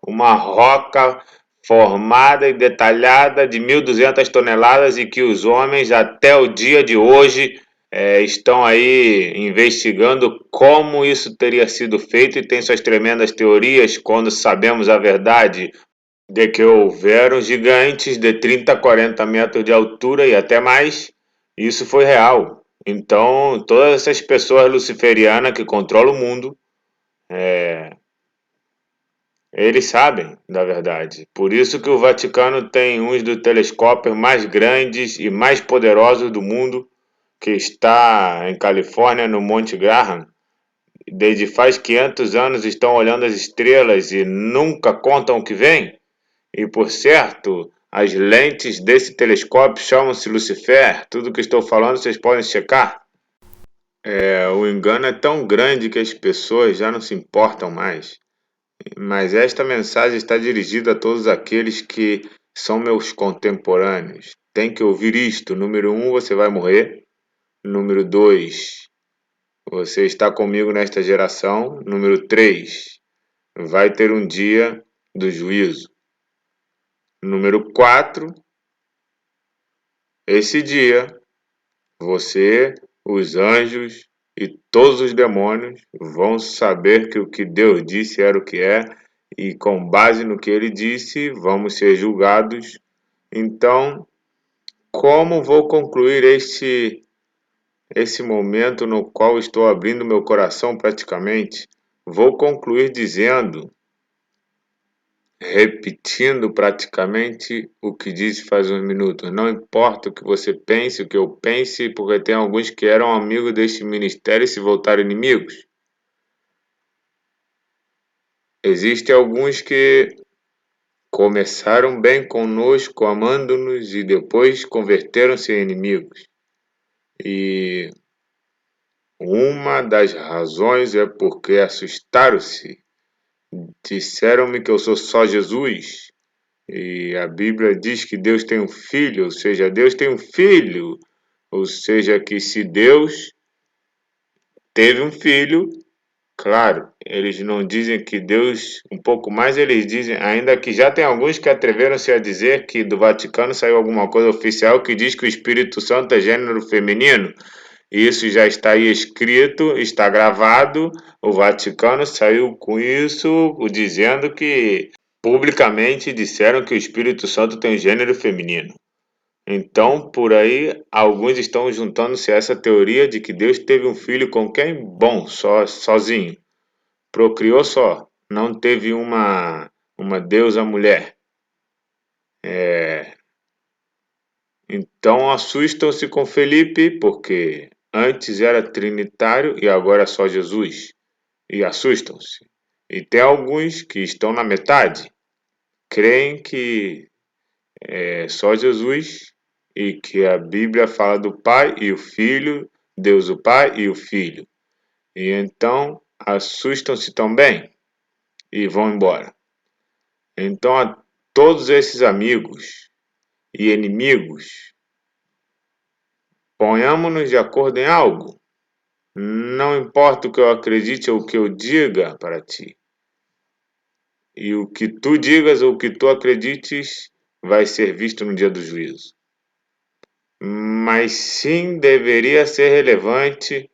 Uma roca formada e detalhada de 1.200 toneladas, e que os homens até o dia de hoje estão aí investigando como isso teria sido feito, e tem suas tremendas teorias quando sabemos a verdade de que houveram gigantes de 30 a 40 metros de altura e até mais. Isso foi real. Então, todas essas pessoas luciferianas que controlam o mundo, eles sabem da verdade. Por isso que o Vaticano tem um dos telescópios mais grandes e mais poderosos do mundo, que está em Califórnia, no Monte Graham. Desde faz 500 anos estão olhando as estrelas e nunca contam o que vem. E por certo, as lentes desse telescópio chamam-se Lucifer. Tudo que estou falando vocês podem checar. O engano é tão grande que as pessoas já não se importam mais. Mas esta mensagem está dirigida a todos aqueles que são meus contemporâneos. Tem que ouvir isto. Número um, você vai morrer. Número dois, você está comigo nesta geração. Número três, vai ter um dia do juízo. Número quatro, esse dia, você, os anjos e todos os demônios vão saber que o que Deus disse era o que é, e com base no que ele disse, vamos ser julgados. Então, como vou concluir esse momento no qual estou abrindo meu coração praticamente? Vou concluir dizendo, repetindo praticamente o que disse faz uns minutos: não importa o que você pense, o que eu pense, porque tem alguns que eram amigos deste ministério e se voltaram inimigos. Existem alguns que começaram bem conosco, amando-nos, e depois converteram-se em inimigos. E uma das razões é porque assustaram-se. Disseram-me que eu sou só Jesus. E a Bíblia diz que Deus tem um filho, ou seja, Deus tem um filho. Ou seja, que se Deus teve um filho, claro, eles não dizem que Deus, um pouco mais eles dizem, ainda que já tem alguns que atreveram-se a dizer que do Vaticano saiu alguma coisa oficial que diz que o Espírito Santo é gênero feminino. Isso já está aí escrito, está gravado. O Vaticano saiu com isso, dizendo que publicamente disseram que o Espírito Santo tem gênero feminino. Então, por aí, alguns estão juntando-se a essa teoria de que Deus teve um filho com quem? Bom, sozinho. Procriou só. Não teve uma deusa mulher. Então, assustam-se com Felipe, porque antes era trinitário e agora é só Jesus. E assustam-se. E tem alguns que estão na metade. creem que é só Jesus e que a Bíblia fala do Pai e o Filho, Deus o Pai e o Filho. E então assustam-se também e vão embora. Então a todos esses amigos e inimigos, ponhamos-nos de acordo em algo. Não importa o que eu acredite ou o que eu diga para ti. E o que tu digas ou o que tu acredites vai ser visto no dia do juízo. Mas sim deveria ser relevante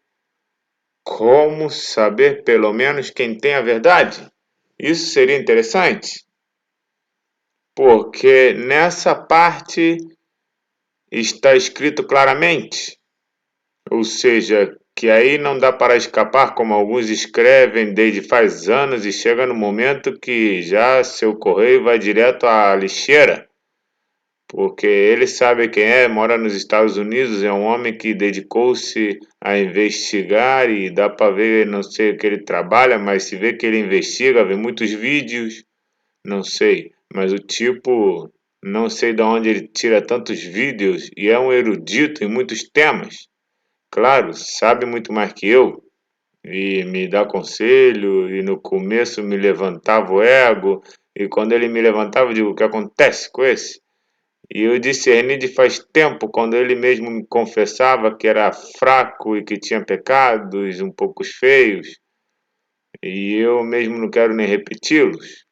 como saber pelo menos quem tem a verdade. Isso seria interessante, porque nessa parte está escrito claramente, ou seja, que aí não dá para escapar, como alguns escrevem desde faz anos e chega no momento que já seu correio vai direto à lixeira, porque ele sabe quem é, mora nos Estados Unidos, é um homem que dedicou-se a investigar e dá para ver, não sei o que ele trabalha, mas se vê que ele investiga, vê muitos vídeos, não sei, mas o tipo, não sei de onde ele tira tantos vídeos e é um erudito em muitos temas. Claro, sabe muito mais que eu e me dá conselho e no começo me levantava o ego e quando ele me levantava eu digo, o que acontece com esse? E eu discerni de faz tempo quando ele mesmo me confessava que era fraco e que tinha pecados um pouco feios e eu mesmo não quero nem repeti-los.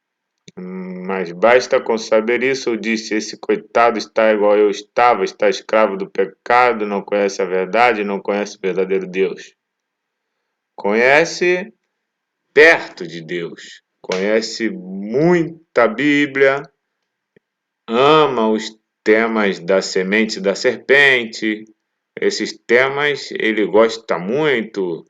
Mas basta com saber isso, eu disse, esse coitado está igual eu estava, está escravo do pecado, não conhece a verdade, não conhece o verdadeiro Deus. Conhece perto de Deus, conhece muita Bíblia, ama os temas da semente da serpente, esses temas ele gosta muito,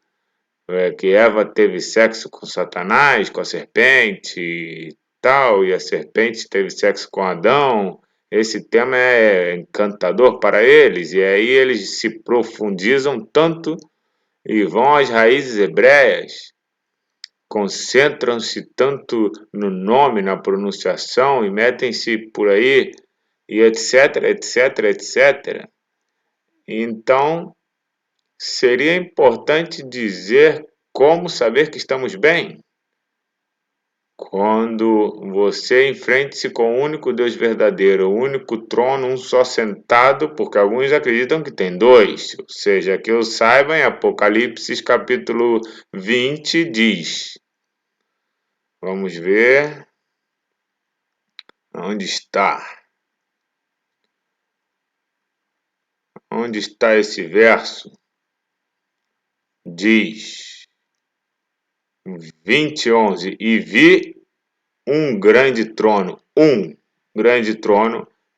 que Eva teve sexo com Satanás, com a serpente e tal, e a serpente teve sexo com Adão. Esse tema é encantador para eles, e aí eles se profundizam tanto e vão às raízes hebreias, concentram-se tanto no nome, na pronunciação e metem-se por aí e etc, etc, etc. Então, seria importante dizer como saber que estamos bem. Quando você enfrente-se com o único Deus verdadeiro, o único trono, um só sentado, porque alguns acreditam que tem dois, ou seja, que eu saiba, em Apocalipse capítulo 20 diz, vamos ver, onde está? Onde está esse verso? Diz, 20:11, e vi um grande trono,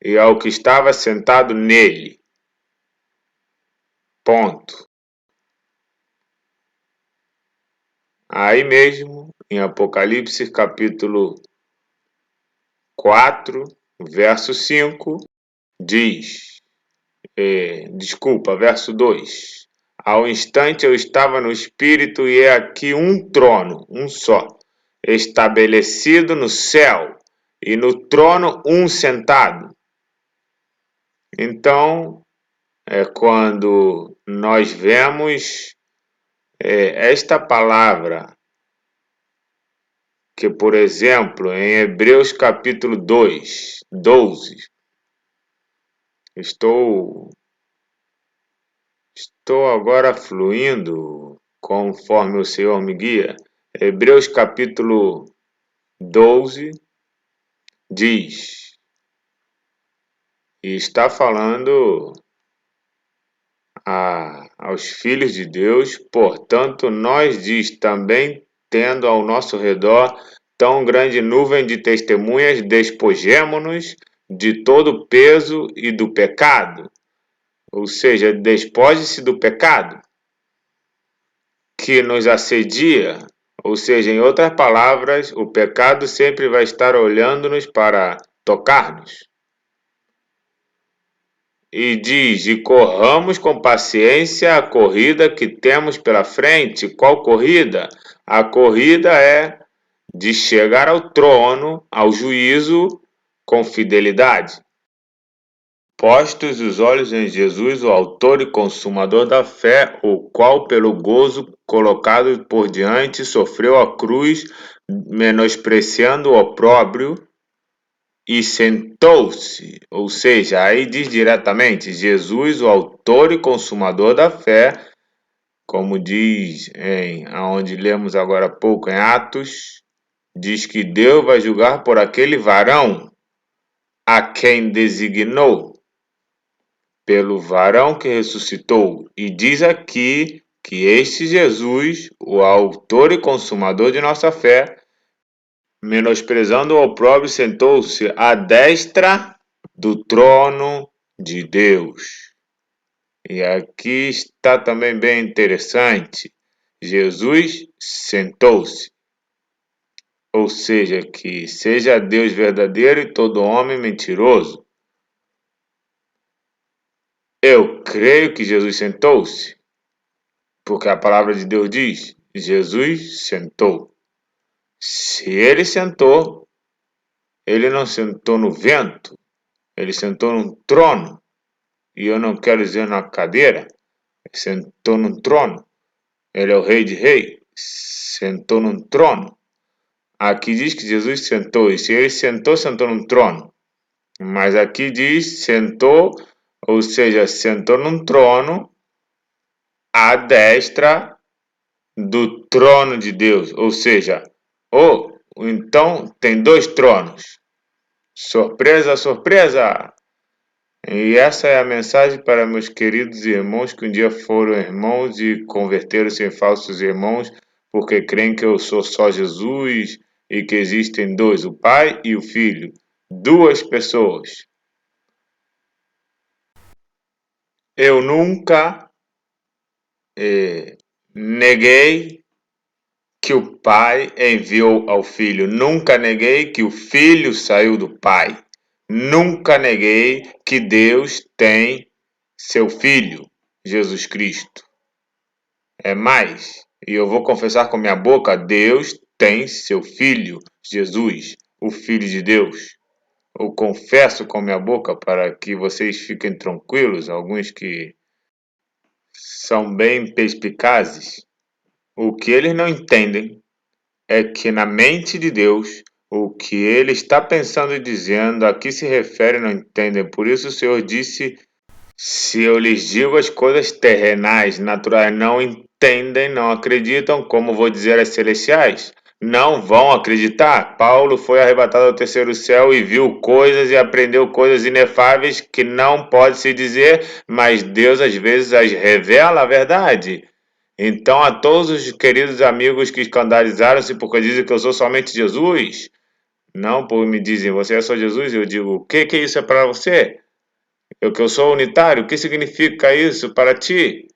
e ao que estava sentado nele. Ponto. Aí mesmo, em Apocalipse capítulo 4, verso 5, diz, verso 2. Ao instante eu estava no Espírito e é aqui um trono, um só, estabelecido no céu, e no trono um sentado. Então, é quando nós vemos esta palavra, que, por exemplo, em Hebreus capítulo 2, 12, estou agora fluindo conforme o Senhor me guia. Hebreus capítulo 12 diz, e está falando aos filhos de Deus, portanto, nós diz também, tendo ao nosso redor tão grande nuvem de testemunhas, despojemo-nos de todo o peso e do pecado. Ou seja, despoje-se do pecado que nos assedia. Ou seja, em outras palavras, o pecado sempre vai estar olhando-nos para tocar-nos. E diz, e corramos com paciência a corrida que temos pela frente. Qual corrida? A corrida é de chegar ao trono, ao juízo, com fidelidade. Postos os olhos em Jesus, o autor e consumador da fé, o qual, pelo gozo colocado por diante, sofreu a cruz, menospreciando o opróbrio, e sentou-se. Ou seja, aí diz diretamente, Jesus, o autor e consumador da fé, como diz aonde lemos agora há pouco em Atos, diz que Deus vai julgar por aquele varão a quem designou, pelo varão que ressuscitou. E diz aqui que este Jesus, o autor e consumador de nossa fé, menosprezando o opróbrio, sentou-se à destra do trono de Deus. E aqui está também bem interessante. Jesus sentou-se. Ou seja, que seja Deus verdadeiro e todo homem mentiroso. Eu creio que Jesus sentou-se, porque a palavra de Deus diz: Jesus sentou. Se ele sentou, ele não sentou no vento, ele sentou num trono. E eu não quero dizer na cadeira, ele sentou num trono. Ele é o rei de reis, sentou num trono. Aqui diz que Jesus sentou, e se ele sentou, sentou num trono. Mas aqui diz sentou, ou seja, sentou num trono à destra do trono de Deus. Ou seja, então tem dois tronos. Surpresa, surpresa! E essa é a mensagem para meus queridos irmãos que um dia foram irmãos e converteram-se em falsos irmãos porque creem que eu sou só Jesus e que existem dois, o Pai e o Filho, duas pessoas. Eu nunca neguei que o Pai enviou ao Filho, nunca neguei que o Filho saiu do Pai, nunca neguei que Deus tem seu Filho, Jesus Cristo. É mais, e eu vou confessar com minha boca, Deus tem seu Filho, Jesus, o Filho de Deus. Eu confesso com minha boca para que vocês fiquem tranquilos, alguns que são bem perspicazes. O que eles não entendem é que na mente de Deus, o que ele está pensando e dizendo, a que se refere, não entendem. Por isso o Senhor disse: se eu lhes digo as coisas terrenais, naturais, não entendem, não acreditam, como vou dizer as celestiais? Não vão acreditar. Paulo foi arrebatado ao terceiro céu e viu coisas e aprendeu coisas inefáveis que não pode se dizer, mas Deus às vezes as revela a verdade. Então, a todos os queridos amigos que escandalizaram-se porque dizem que eu sou somente Jesus, não por me dizem, você é só Jesus, eu digo, o que isso é para você? Que eu sou unitário, o que significa isso para ti?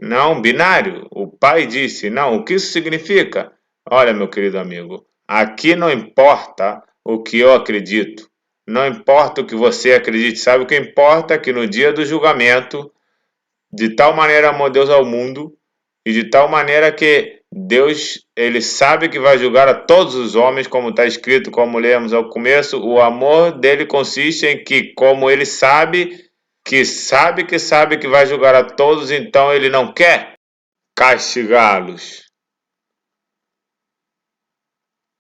Não, binário. O pai disse, não, o que isso significa? Olha, meu querido amigo, aqui não importa o que eu acredito, não importa o que você acredite, sabe o que importa? É que no dia do julgamento, de tal maneira amou Deus ao mundo, e de tal maneira que Deus, ele sabe que vai julgar a todos os homens, como está escrito, como lemos ao começo, o amor dele consiste em que, como ele sabe que vai julgar a todos, então ele não quer castigá-los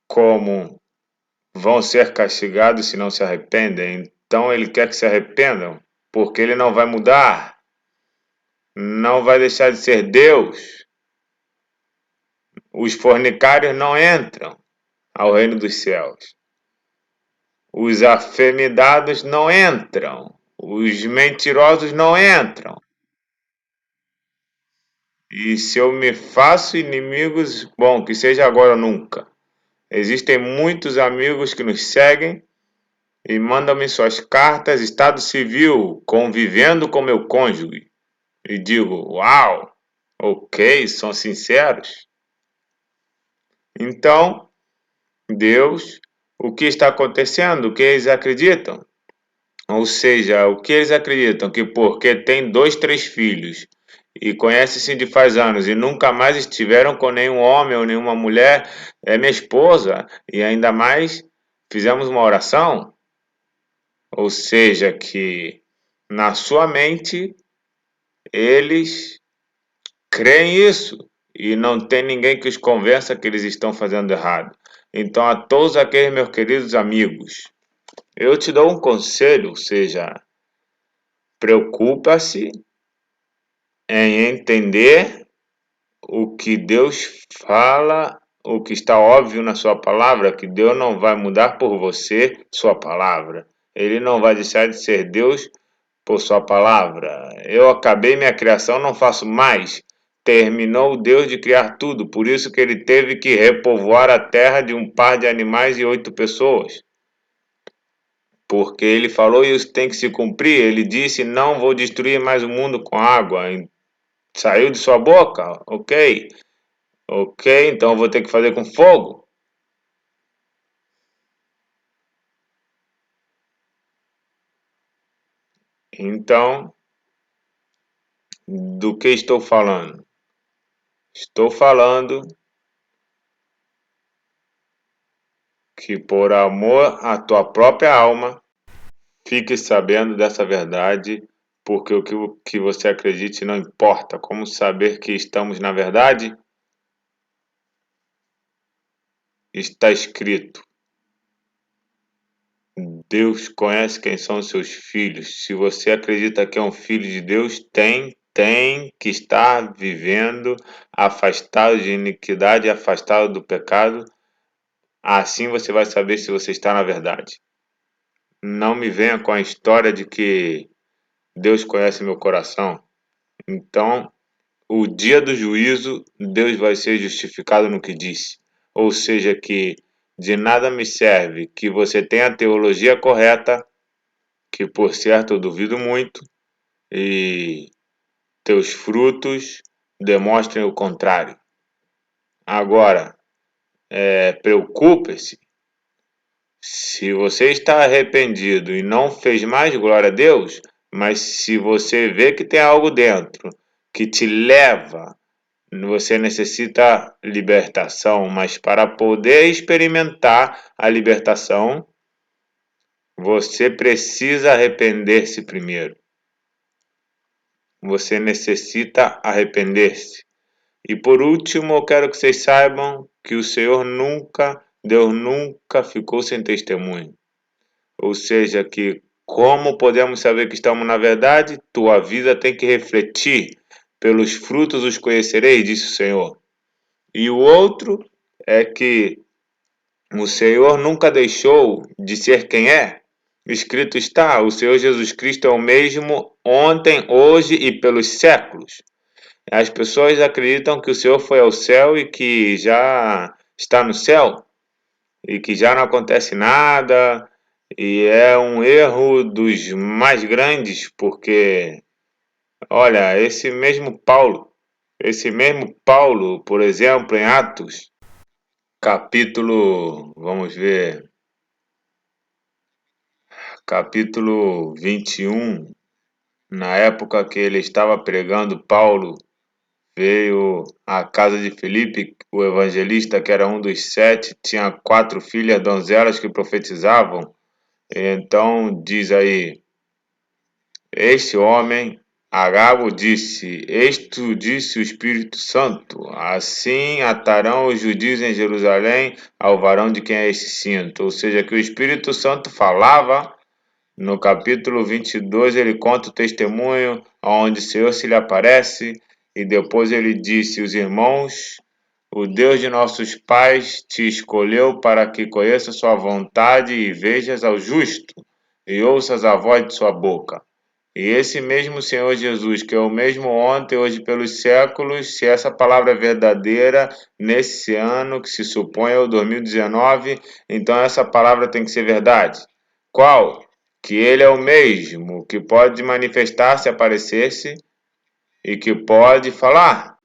como vão ser castigados se não se arrependem. Então ele quer que se arrependam, porque ele não vai mudar, não vai deixar de ser Deus. Os fornicários não entram ao reino dos céus. Os afeminados não entram. Os mentirosos não entram. E se eu me faço inimigos, bom, que seja agora ou nunca. Existem muitos amigos que nos seguem e mandam-me suas cartas, estado civil, convivendo com meu cônjuge. E digo, uau, ok, são sinceros. Então, Deus, o que está acontecendo? O que eles acreditam? Ou seja, o que eles acreditam? Que porque tem dois, três filhos e conhecem-se de faz anos e nunca mais estiveram com nenhum homem ou nenhuma mulher, é minha esposa, e ainda mais fizemos uma oração, ou seja, que na sua mente eles creem isso e não tem ninguém que os convença que eles estão fazendo errado. Então, a todos aqueles meus queridos amigos, eu te dou um conselho, ou seja, preocupa-se em entender o que Deus fala, o que está óbvio na sua palavra, que Deus não vai mudar por você sua palavra. Ele não vai deixar de ser Deus por sua palavra. Eu acabei minha criação, não faço mais. Terminou Deus de criar tudo, por isso que ele teve que repovoar a terra de um par de animais e 8 pessoas. Porque ele falou e isso tem que se cumprir. Ele disse: Não vou destruir mais o mundo com água. Saiu de sua boca? Ok. Ok, então eu vou ter que fazer com fogo. Então, do que estou falando? Estou falando que por amor à tua própria alma, fique sabendo dessa verdade, porque o que você acredite não importa. Como saber que estamos na verdade? Está escrito. Deus conhece quem são os seus filhos. Se você acredita que é um filho de Deus, tem que estar vivendo afastado de iniquidade, afastado do pecado. Assim você vai saber se você está na verdade. Não me venha com a história de que Deus conhece meu coração. Então, o dia do juízo, Deus vai ser justificado no que disse. Ou seja, que de nada me serve que você tenha a teologia correta, que por certo eu duvido muito, e teus frutos demonstrem o contrário. Agora, preocupe-se. Se você está arrependido e não fez mais, glória a Deus, mas se você vê que tem algo dentro que te leva, você necessita libertação, mas para poder experimentar a libertação, você precisa arrepender-se primeiro. Você necessita arrepender-se. E por último, eu quero que vocês saibam que o Senhor nunca, Deus nunca ficou sem testemunho. Ou seja, que como podemos saber que estamos na verdade? Tua vida tem que refletir. Pelos frutos os conhecereis, disse o Senhor. E o outro é que o Senhor nunca deixou de ser quem é. Escrito está, o Senhor Jesus Cristo é o mesmo ontem, hoje e pelos séculos. As pessoas acreditam que o Senhor foi ao céu e que já está no céu e que já não acontece nada, e é um erro dos mais grandes, porque, olha, esse mesmo Paulo, por exemplo, em Atos, capítulo, vamos ver, capítulo 21, na época que ele estava pregando, Paulo veio à casa de Filipe, o evangelista, que era um dos 7, tinha 4 filhas donzelas que profetizavam. Então diz aí, este homem, Agabo, disse, isto disse o Espírito Santo, assim atarão os judeus em Jerusalém ao varão de quem é esse cinto. Ou seja, que o Espírito Santo falava. No capítulo 22, ele conta o testemunho onde o Senhor se lhe aparece, e depois ele disse: Os irmãos, o Deus de nossos pais te escolheu para que conheças sua vontade e vejas ao justo, e ouças a voz de sua boca. E esse mesmo Senhor Jesus, que é o mesmo ontem, hoje pelos séculos, se essa palavra é verdadeira, nesse ano que se supõe é o 2019, então essa palavra tem que ser verdade. Qual? Que ele é o mesmo, que pode manifestar-se, aparecer-se e que pode falar.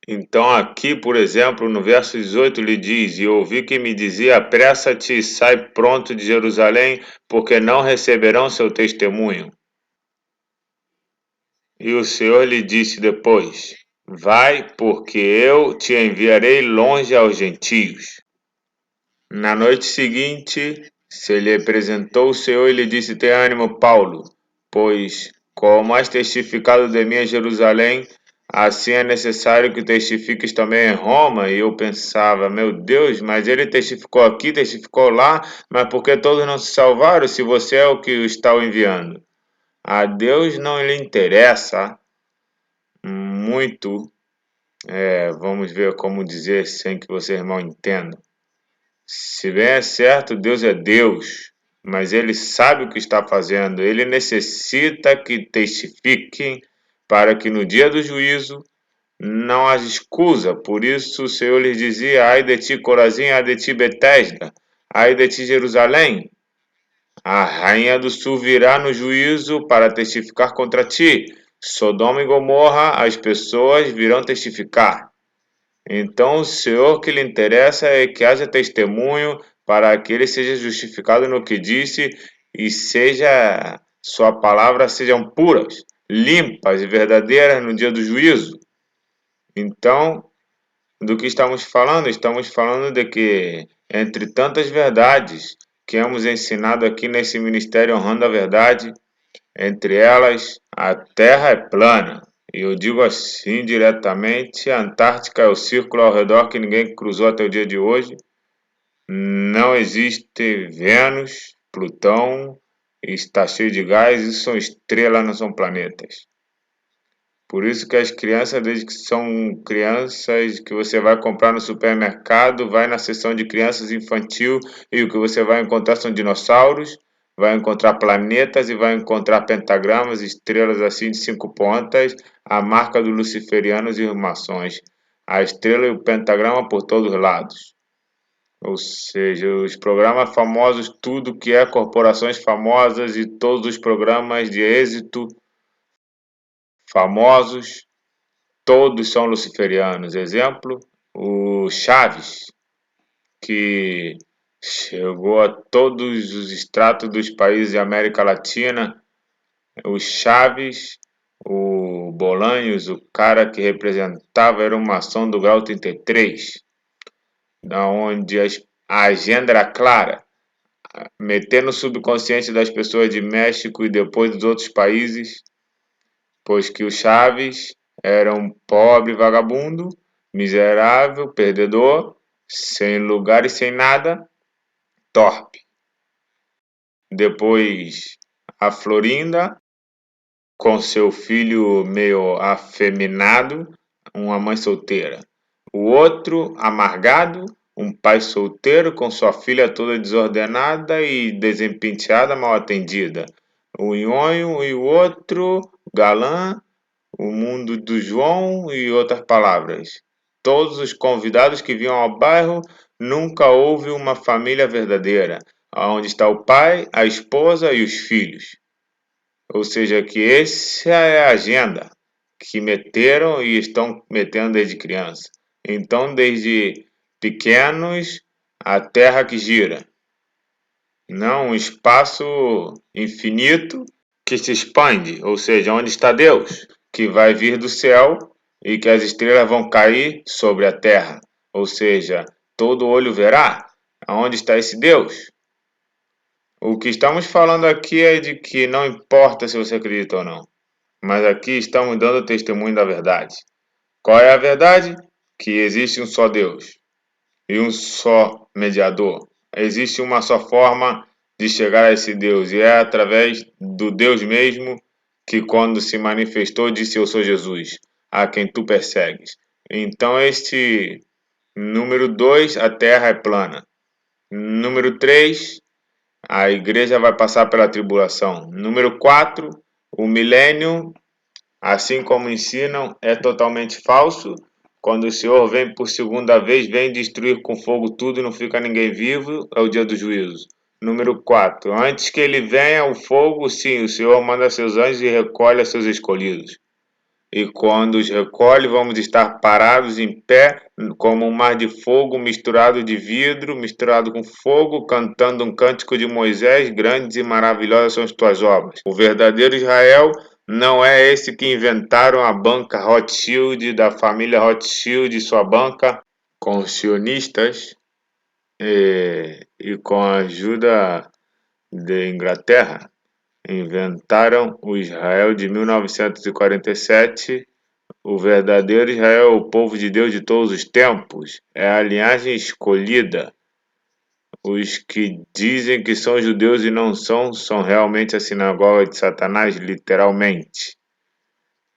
Então aqui, por exemplo, no verso 18 lhe diz, e ouvi que me dizia, apressa-te e sai pronto de Jerusalém, porque não receberão seu testemunho. E o Senhor lhe disse depois, vai, porque eu te enviarei longe aos gentios. Na noite seguinte, Se lhe apresentou o Senhor e lhe disse: tem ânimo, Paulo, pois como has testificado de mim em Jerusalém, assim é necessário que testifiques também em Roma. E eu pensava, meu Deus, mas ele testificou aqui, testificou lá, mas por que todos não se salvaram se você é o que o está enviando? A Deus não lhe interessa muito, vamos ver como dizer sem que vocês mal entendam. Se bem é certo, Deus é Deus, mas Ele sabe o que está fazendo. Ele necessita que testifiquem para que no dia do juízo não haja escusa. Por isso o Senhor lhes dizia: ai de ti, Corazim, ai de ti, Betesda, ai de ti, Jerusalém. A rainha do sul virá no juízo para testificar contra ti. Sodoma e Gomorra, as pessoas virão testificar. Então, o Senhor que lhe interessa é que haja testemunho para que ele seja justificado no que disse e seja sua palavra sejam puras, limpas e verdadeiras no dia do juízo. Então, do que estamos falando? Estamos falando de que entre tantas verdades que hemos ensinado aqui nesse ministério honrando a verdade, entre elas, a Terra é plana. E eu digo assim diretamente: a Antártica é o círculo ao redor que ninguém cruzou até o dia de hoje. Não existe Vênus, Plutão, está cheio de gás, isso são estrelas, não são planetas. Por isso que as crianças, desde que são crianças que você vai comprar no supermercado, vai na seção de crianças infantil e o que você vai encontrar são dinossauros, vai encontrar planetas e vai encontrar pentagramas, estrelas assim de 5 pontas, a marca dos luciferianos e os maçons. A estrela e o pentagrama por todos os lados. Ou seja, os programas famosos, tudo que é corporações famosas e todos os programas de êxito famosos, todos são luciferianos. Exemplo, o Chaves, que chegou a todos os estratos dos países da América Latina. O Chaves, o Bolanhos, o cara que representava era uma ação do grau 33, onde a agenda era clara, meter no subconsciente das pessoas de México e depois dos outros países, pois que o Chaves era um pobre vagabundo, miserável, perdedor, sem lugar e sem nada, torpe. Depois a Florinda, com seu filho meio afeminado, uma mãe solteira. O outro, amargado, um pai solteiro com sua filha toda desordenada e desempenteada, mal atendida. O nhonho e o outro, galã, o mundo do João e outras palavras. Todos os convidados que vinham ao bairro, nunca houve uma família verdadeira, onde está o pai, a esposa e os filhos. Ou seja, que essa é a agenda que meteram e estão metendo desde criança. Então, desde pequenos, a terra que gira, não um espaço infinito que se expande, ou seja, onde está Deus, que vai vir do céu e que as estrelas vão cair sobre a terra, ou seja, todo olho verá aonde está esse Deus. O que estamos falando aqui é de que não importa se você acredita ou não, mas aqui estamos dando testemunho da verdade. Qual é a verdade? Que existe um só Deus e um só mediador. Existe uma só forma de chegar a esse Deus, e é através do Deus mesmo que, quando se manifestou, disse: eu sou Jesus, a quem tu persegues. Então, este número 2, a terra é plana. Número 3, a igreja vai passar pela tribulação. Número 4, o milênio, assim como ensinam, é totalmente falso. Quando o Senhor vem por segunda vez, vem destruir com fogo tudo e não fica ninguém vivo, é o dia do juízo. Número 4. Antes que ele venha o fogo, sim, o Senhor manda seus anjos e recolhe seus escolhidos. E quando os recolhe, vamos estar parados em pé, como um mar de fogo misturado de vidro, misturado com fogo, cantando um cântico de Moisés: grandes e maravilhosas são as tuas obras. O verdadeiro Israel não é esse que inventaram a banca Rothschild, da família Rothschild, sua banca, com os sionistas. e com a ajuda de Inglaterra, inventaram o Israel de 1947. O verdadeiro Israel é o povo de Deus de todos os tempos, é a linhagem escolhida. Os que dizem que são judeus e não são, são realmente a sinagoga de Satanás, literalmente.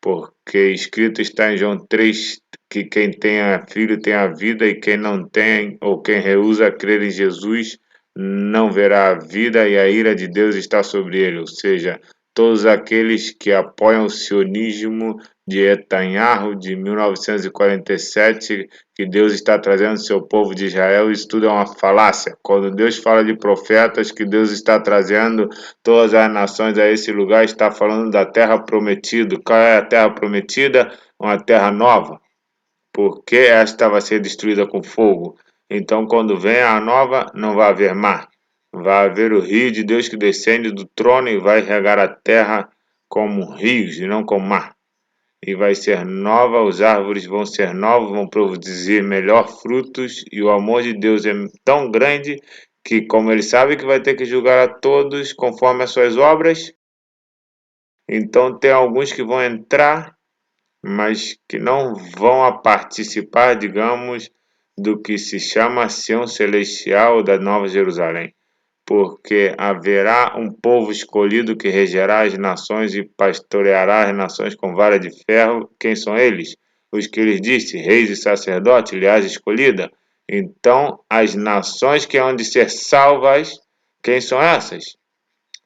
Porque escrito está em João 3 que quem tem filho tem a vida e quem não tem ou quem rehúsa crer em Jesus não verá a vida e a ira de Deus está sobre ele. Ou seja, todos aqueles que apoiam o sionismo de Netanyahu de 1947, que Deus está trazendo seu povo de Israel, isso tudo é uma falácia. Quando Deus fala de profetas, que Deus está trazendo todas as nações a esse lugar, está falando da terra prometida. Qual é a terra prometida? Uma terra nova, porque esta vai ser destruída com fogo. Então, quando vem a nova, não vai haver mar. Vai haver o rio de Deus que descende do trono e vai regar a terra como rios e não como mar. E vai ser nova, os árvores vão ser novos, vão produzir melhor frutos, e o amor de Deus é tão grande que, como ele sabe que vai ter que julgar a todos conforme as suas obras, então tem alguns que vão entrar, mas que não vão a participar, digamos, do que se chama Sião Celestial da Nova Jerusalém, porque haverá um povo escolhido que regerá as nações e pastoreará as nações com vara de ferro. Quem são eles? Os que lhes disse, reis e sacerdotes, aliás, escolhida. Então, as nações que hão de ser salvas, quem são essas?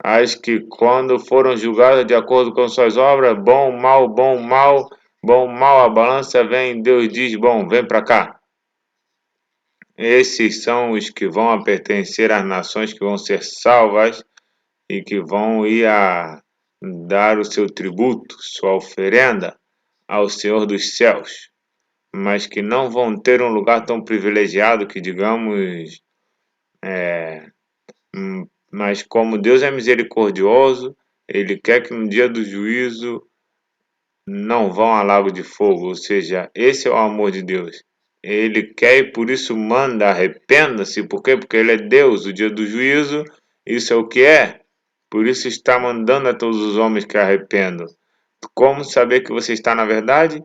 As que, quando foram julgadas de acordo com suas obras, bom, mal, a balança vem, Deus diz, bom, vem para cá. Esses são os que vão a pertencer às nações que vão ser salvas e que vão ir a dar o seu tributo, sua oferenda ao Senhor dos céus, mas que não vão ter um lugar tão privilegiado que, digamos, mas como Deus é misericordioso, Ele quer que no dia do juízo não vão a lago de fogo, ou seja, esse é o amor de Deus. Ele quer e por isso manda, arrependa-se, por quê? Porque Ele é Deus, o dia do juízo, isso é o que é. Por isso está mandando a todos os homens que arrependam. Como saber que você está na verdade?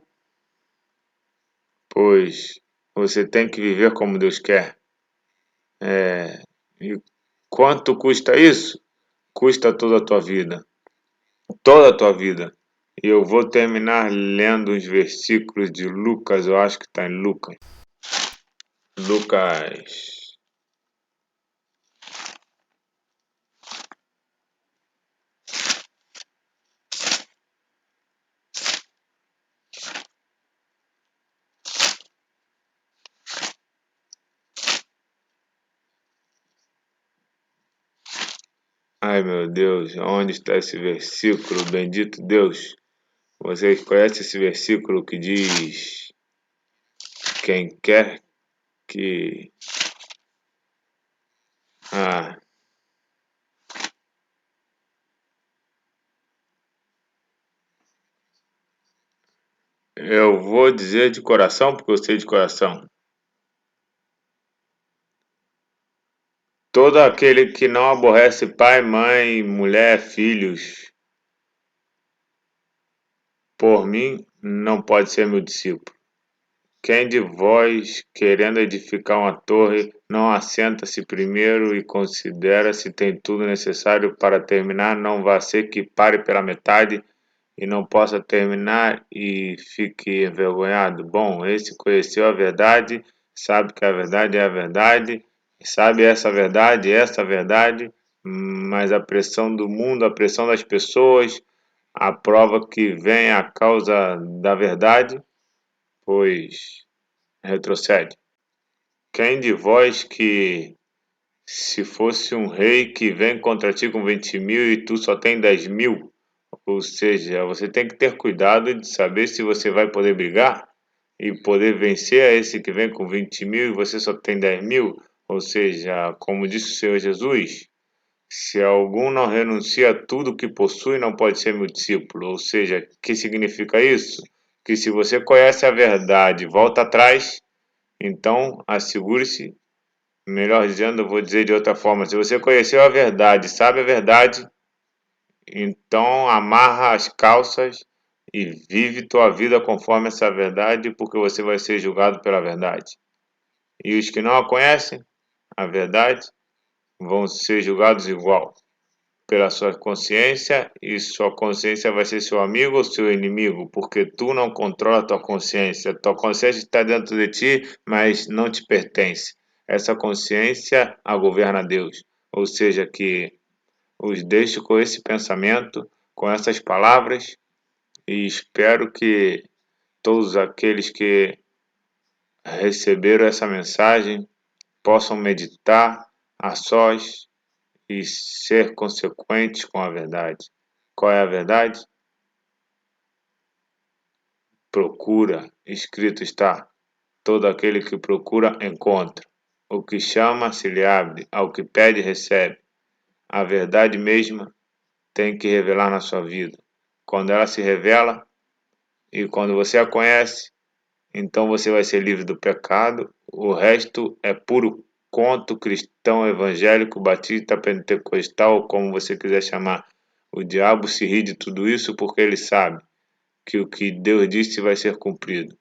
Pois você tem que viver como Deus quer. E quanto custa isso? Custa toda a tua vida. Toda a tua vida. E eu vou terminar lendo os versículos de Lucas, eu acho que está em Lucas. Lucas. Ai meu Deus, onde está esse versículo? Bendito Deus. Vocês conhecem esse versículo que diz: quem quer que. Ah, eu vou dizer de coração, porque eu sei de coração. Todo aquele que não aborrece pai, mãe, mulher, filhos, por mim, não pode ser meu discípulo. Quem de vós, querendo edificar uma torre, não assenta-se primeiro e considera se tem tudo necessário para terminar? Não vá ser que pare pela metade e não possa terminar e fique envergonhado. Bom, esse conheceu a verdade, sabe que a verdade é a verdade, sabe essa verdade, mas a pressão do mundo, a pressão das pessoas, a prova que vem a causa da verdade, pois retrocede. Quem de vós que, se fosse um rei que vem contra ti com 20.000 e tu só tem 10.000, ou seja, você tem que ter cuidado de saber se você vai poder brigar e poder vencer a esse que vem com 20.000 e você só tem 10.000, ou seja, como disse o Senhor Jesus, se algum não renuncia a tudo que possui, não pode ser meu discípulo. Ou seja, o que significa isso? Que se você conhece a verdade, volta atrás, então assegure-se Melhor dizendo, eu vou dizer de outra forma: se você conheceu a verdade, sabe a verdade, então amarra as calças e vive tua vida conforme essa verdade, porque você vai ser julgado pela verdade. E os que não a conhecem, a verdade, vão ser julgados igual, pela sua consciência, e sua consciência vai ser seu amigo ou seu inimigo, porque tu não controla a tua consciência. Tua consciência está dentro de ti, mas não te pertence. Essa consciência a governa Deus. Ou seja, que os deixo com esse pensamento, com essas palavras, e espero que todos aqueles que receberam essa mensagem possam meditar a sós e ser consequentes com a verdade. Qual é a verdade? Procura, escrito está: todo aquele que procura, encontra. O que chama, se lhe abre. Ao que pede, recebe. A verdade mesma tem que revelar na sua vida. Quando ela se revela e quando você a conhece, então você vai ser livre do pecado. O resto é puro conto cristão, evangélico, batista, pentecostal, como você quiser chamar. O diabo se ri de tudo isso porque ele sabe que o que Deus disse vai ser cumprido.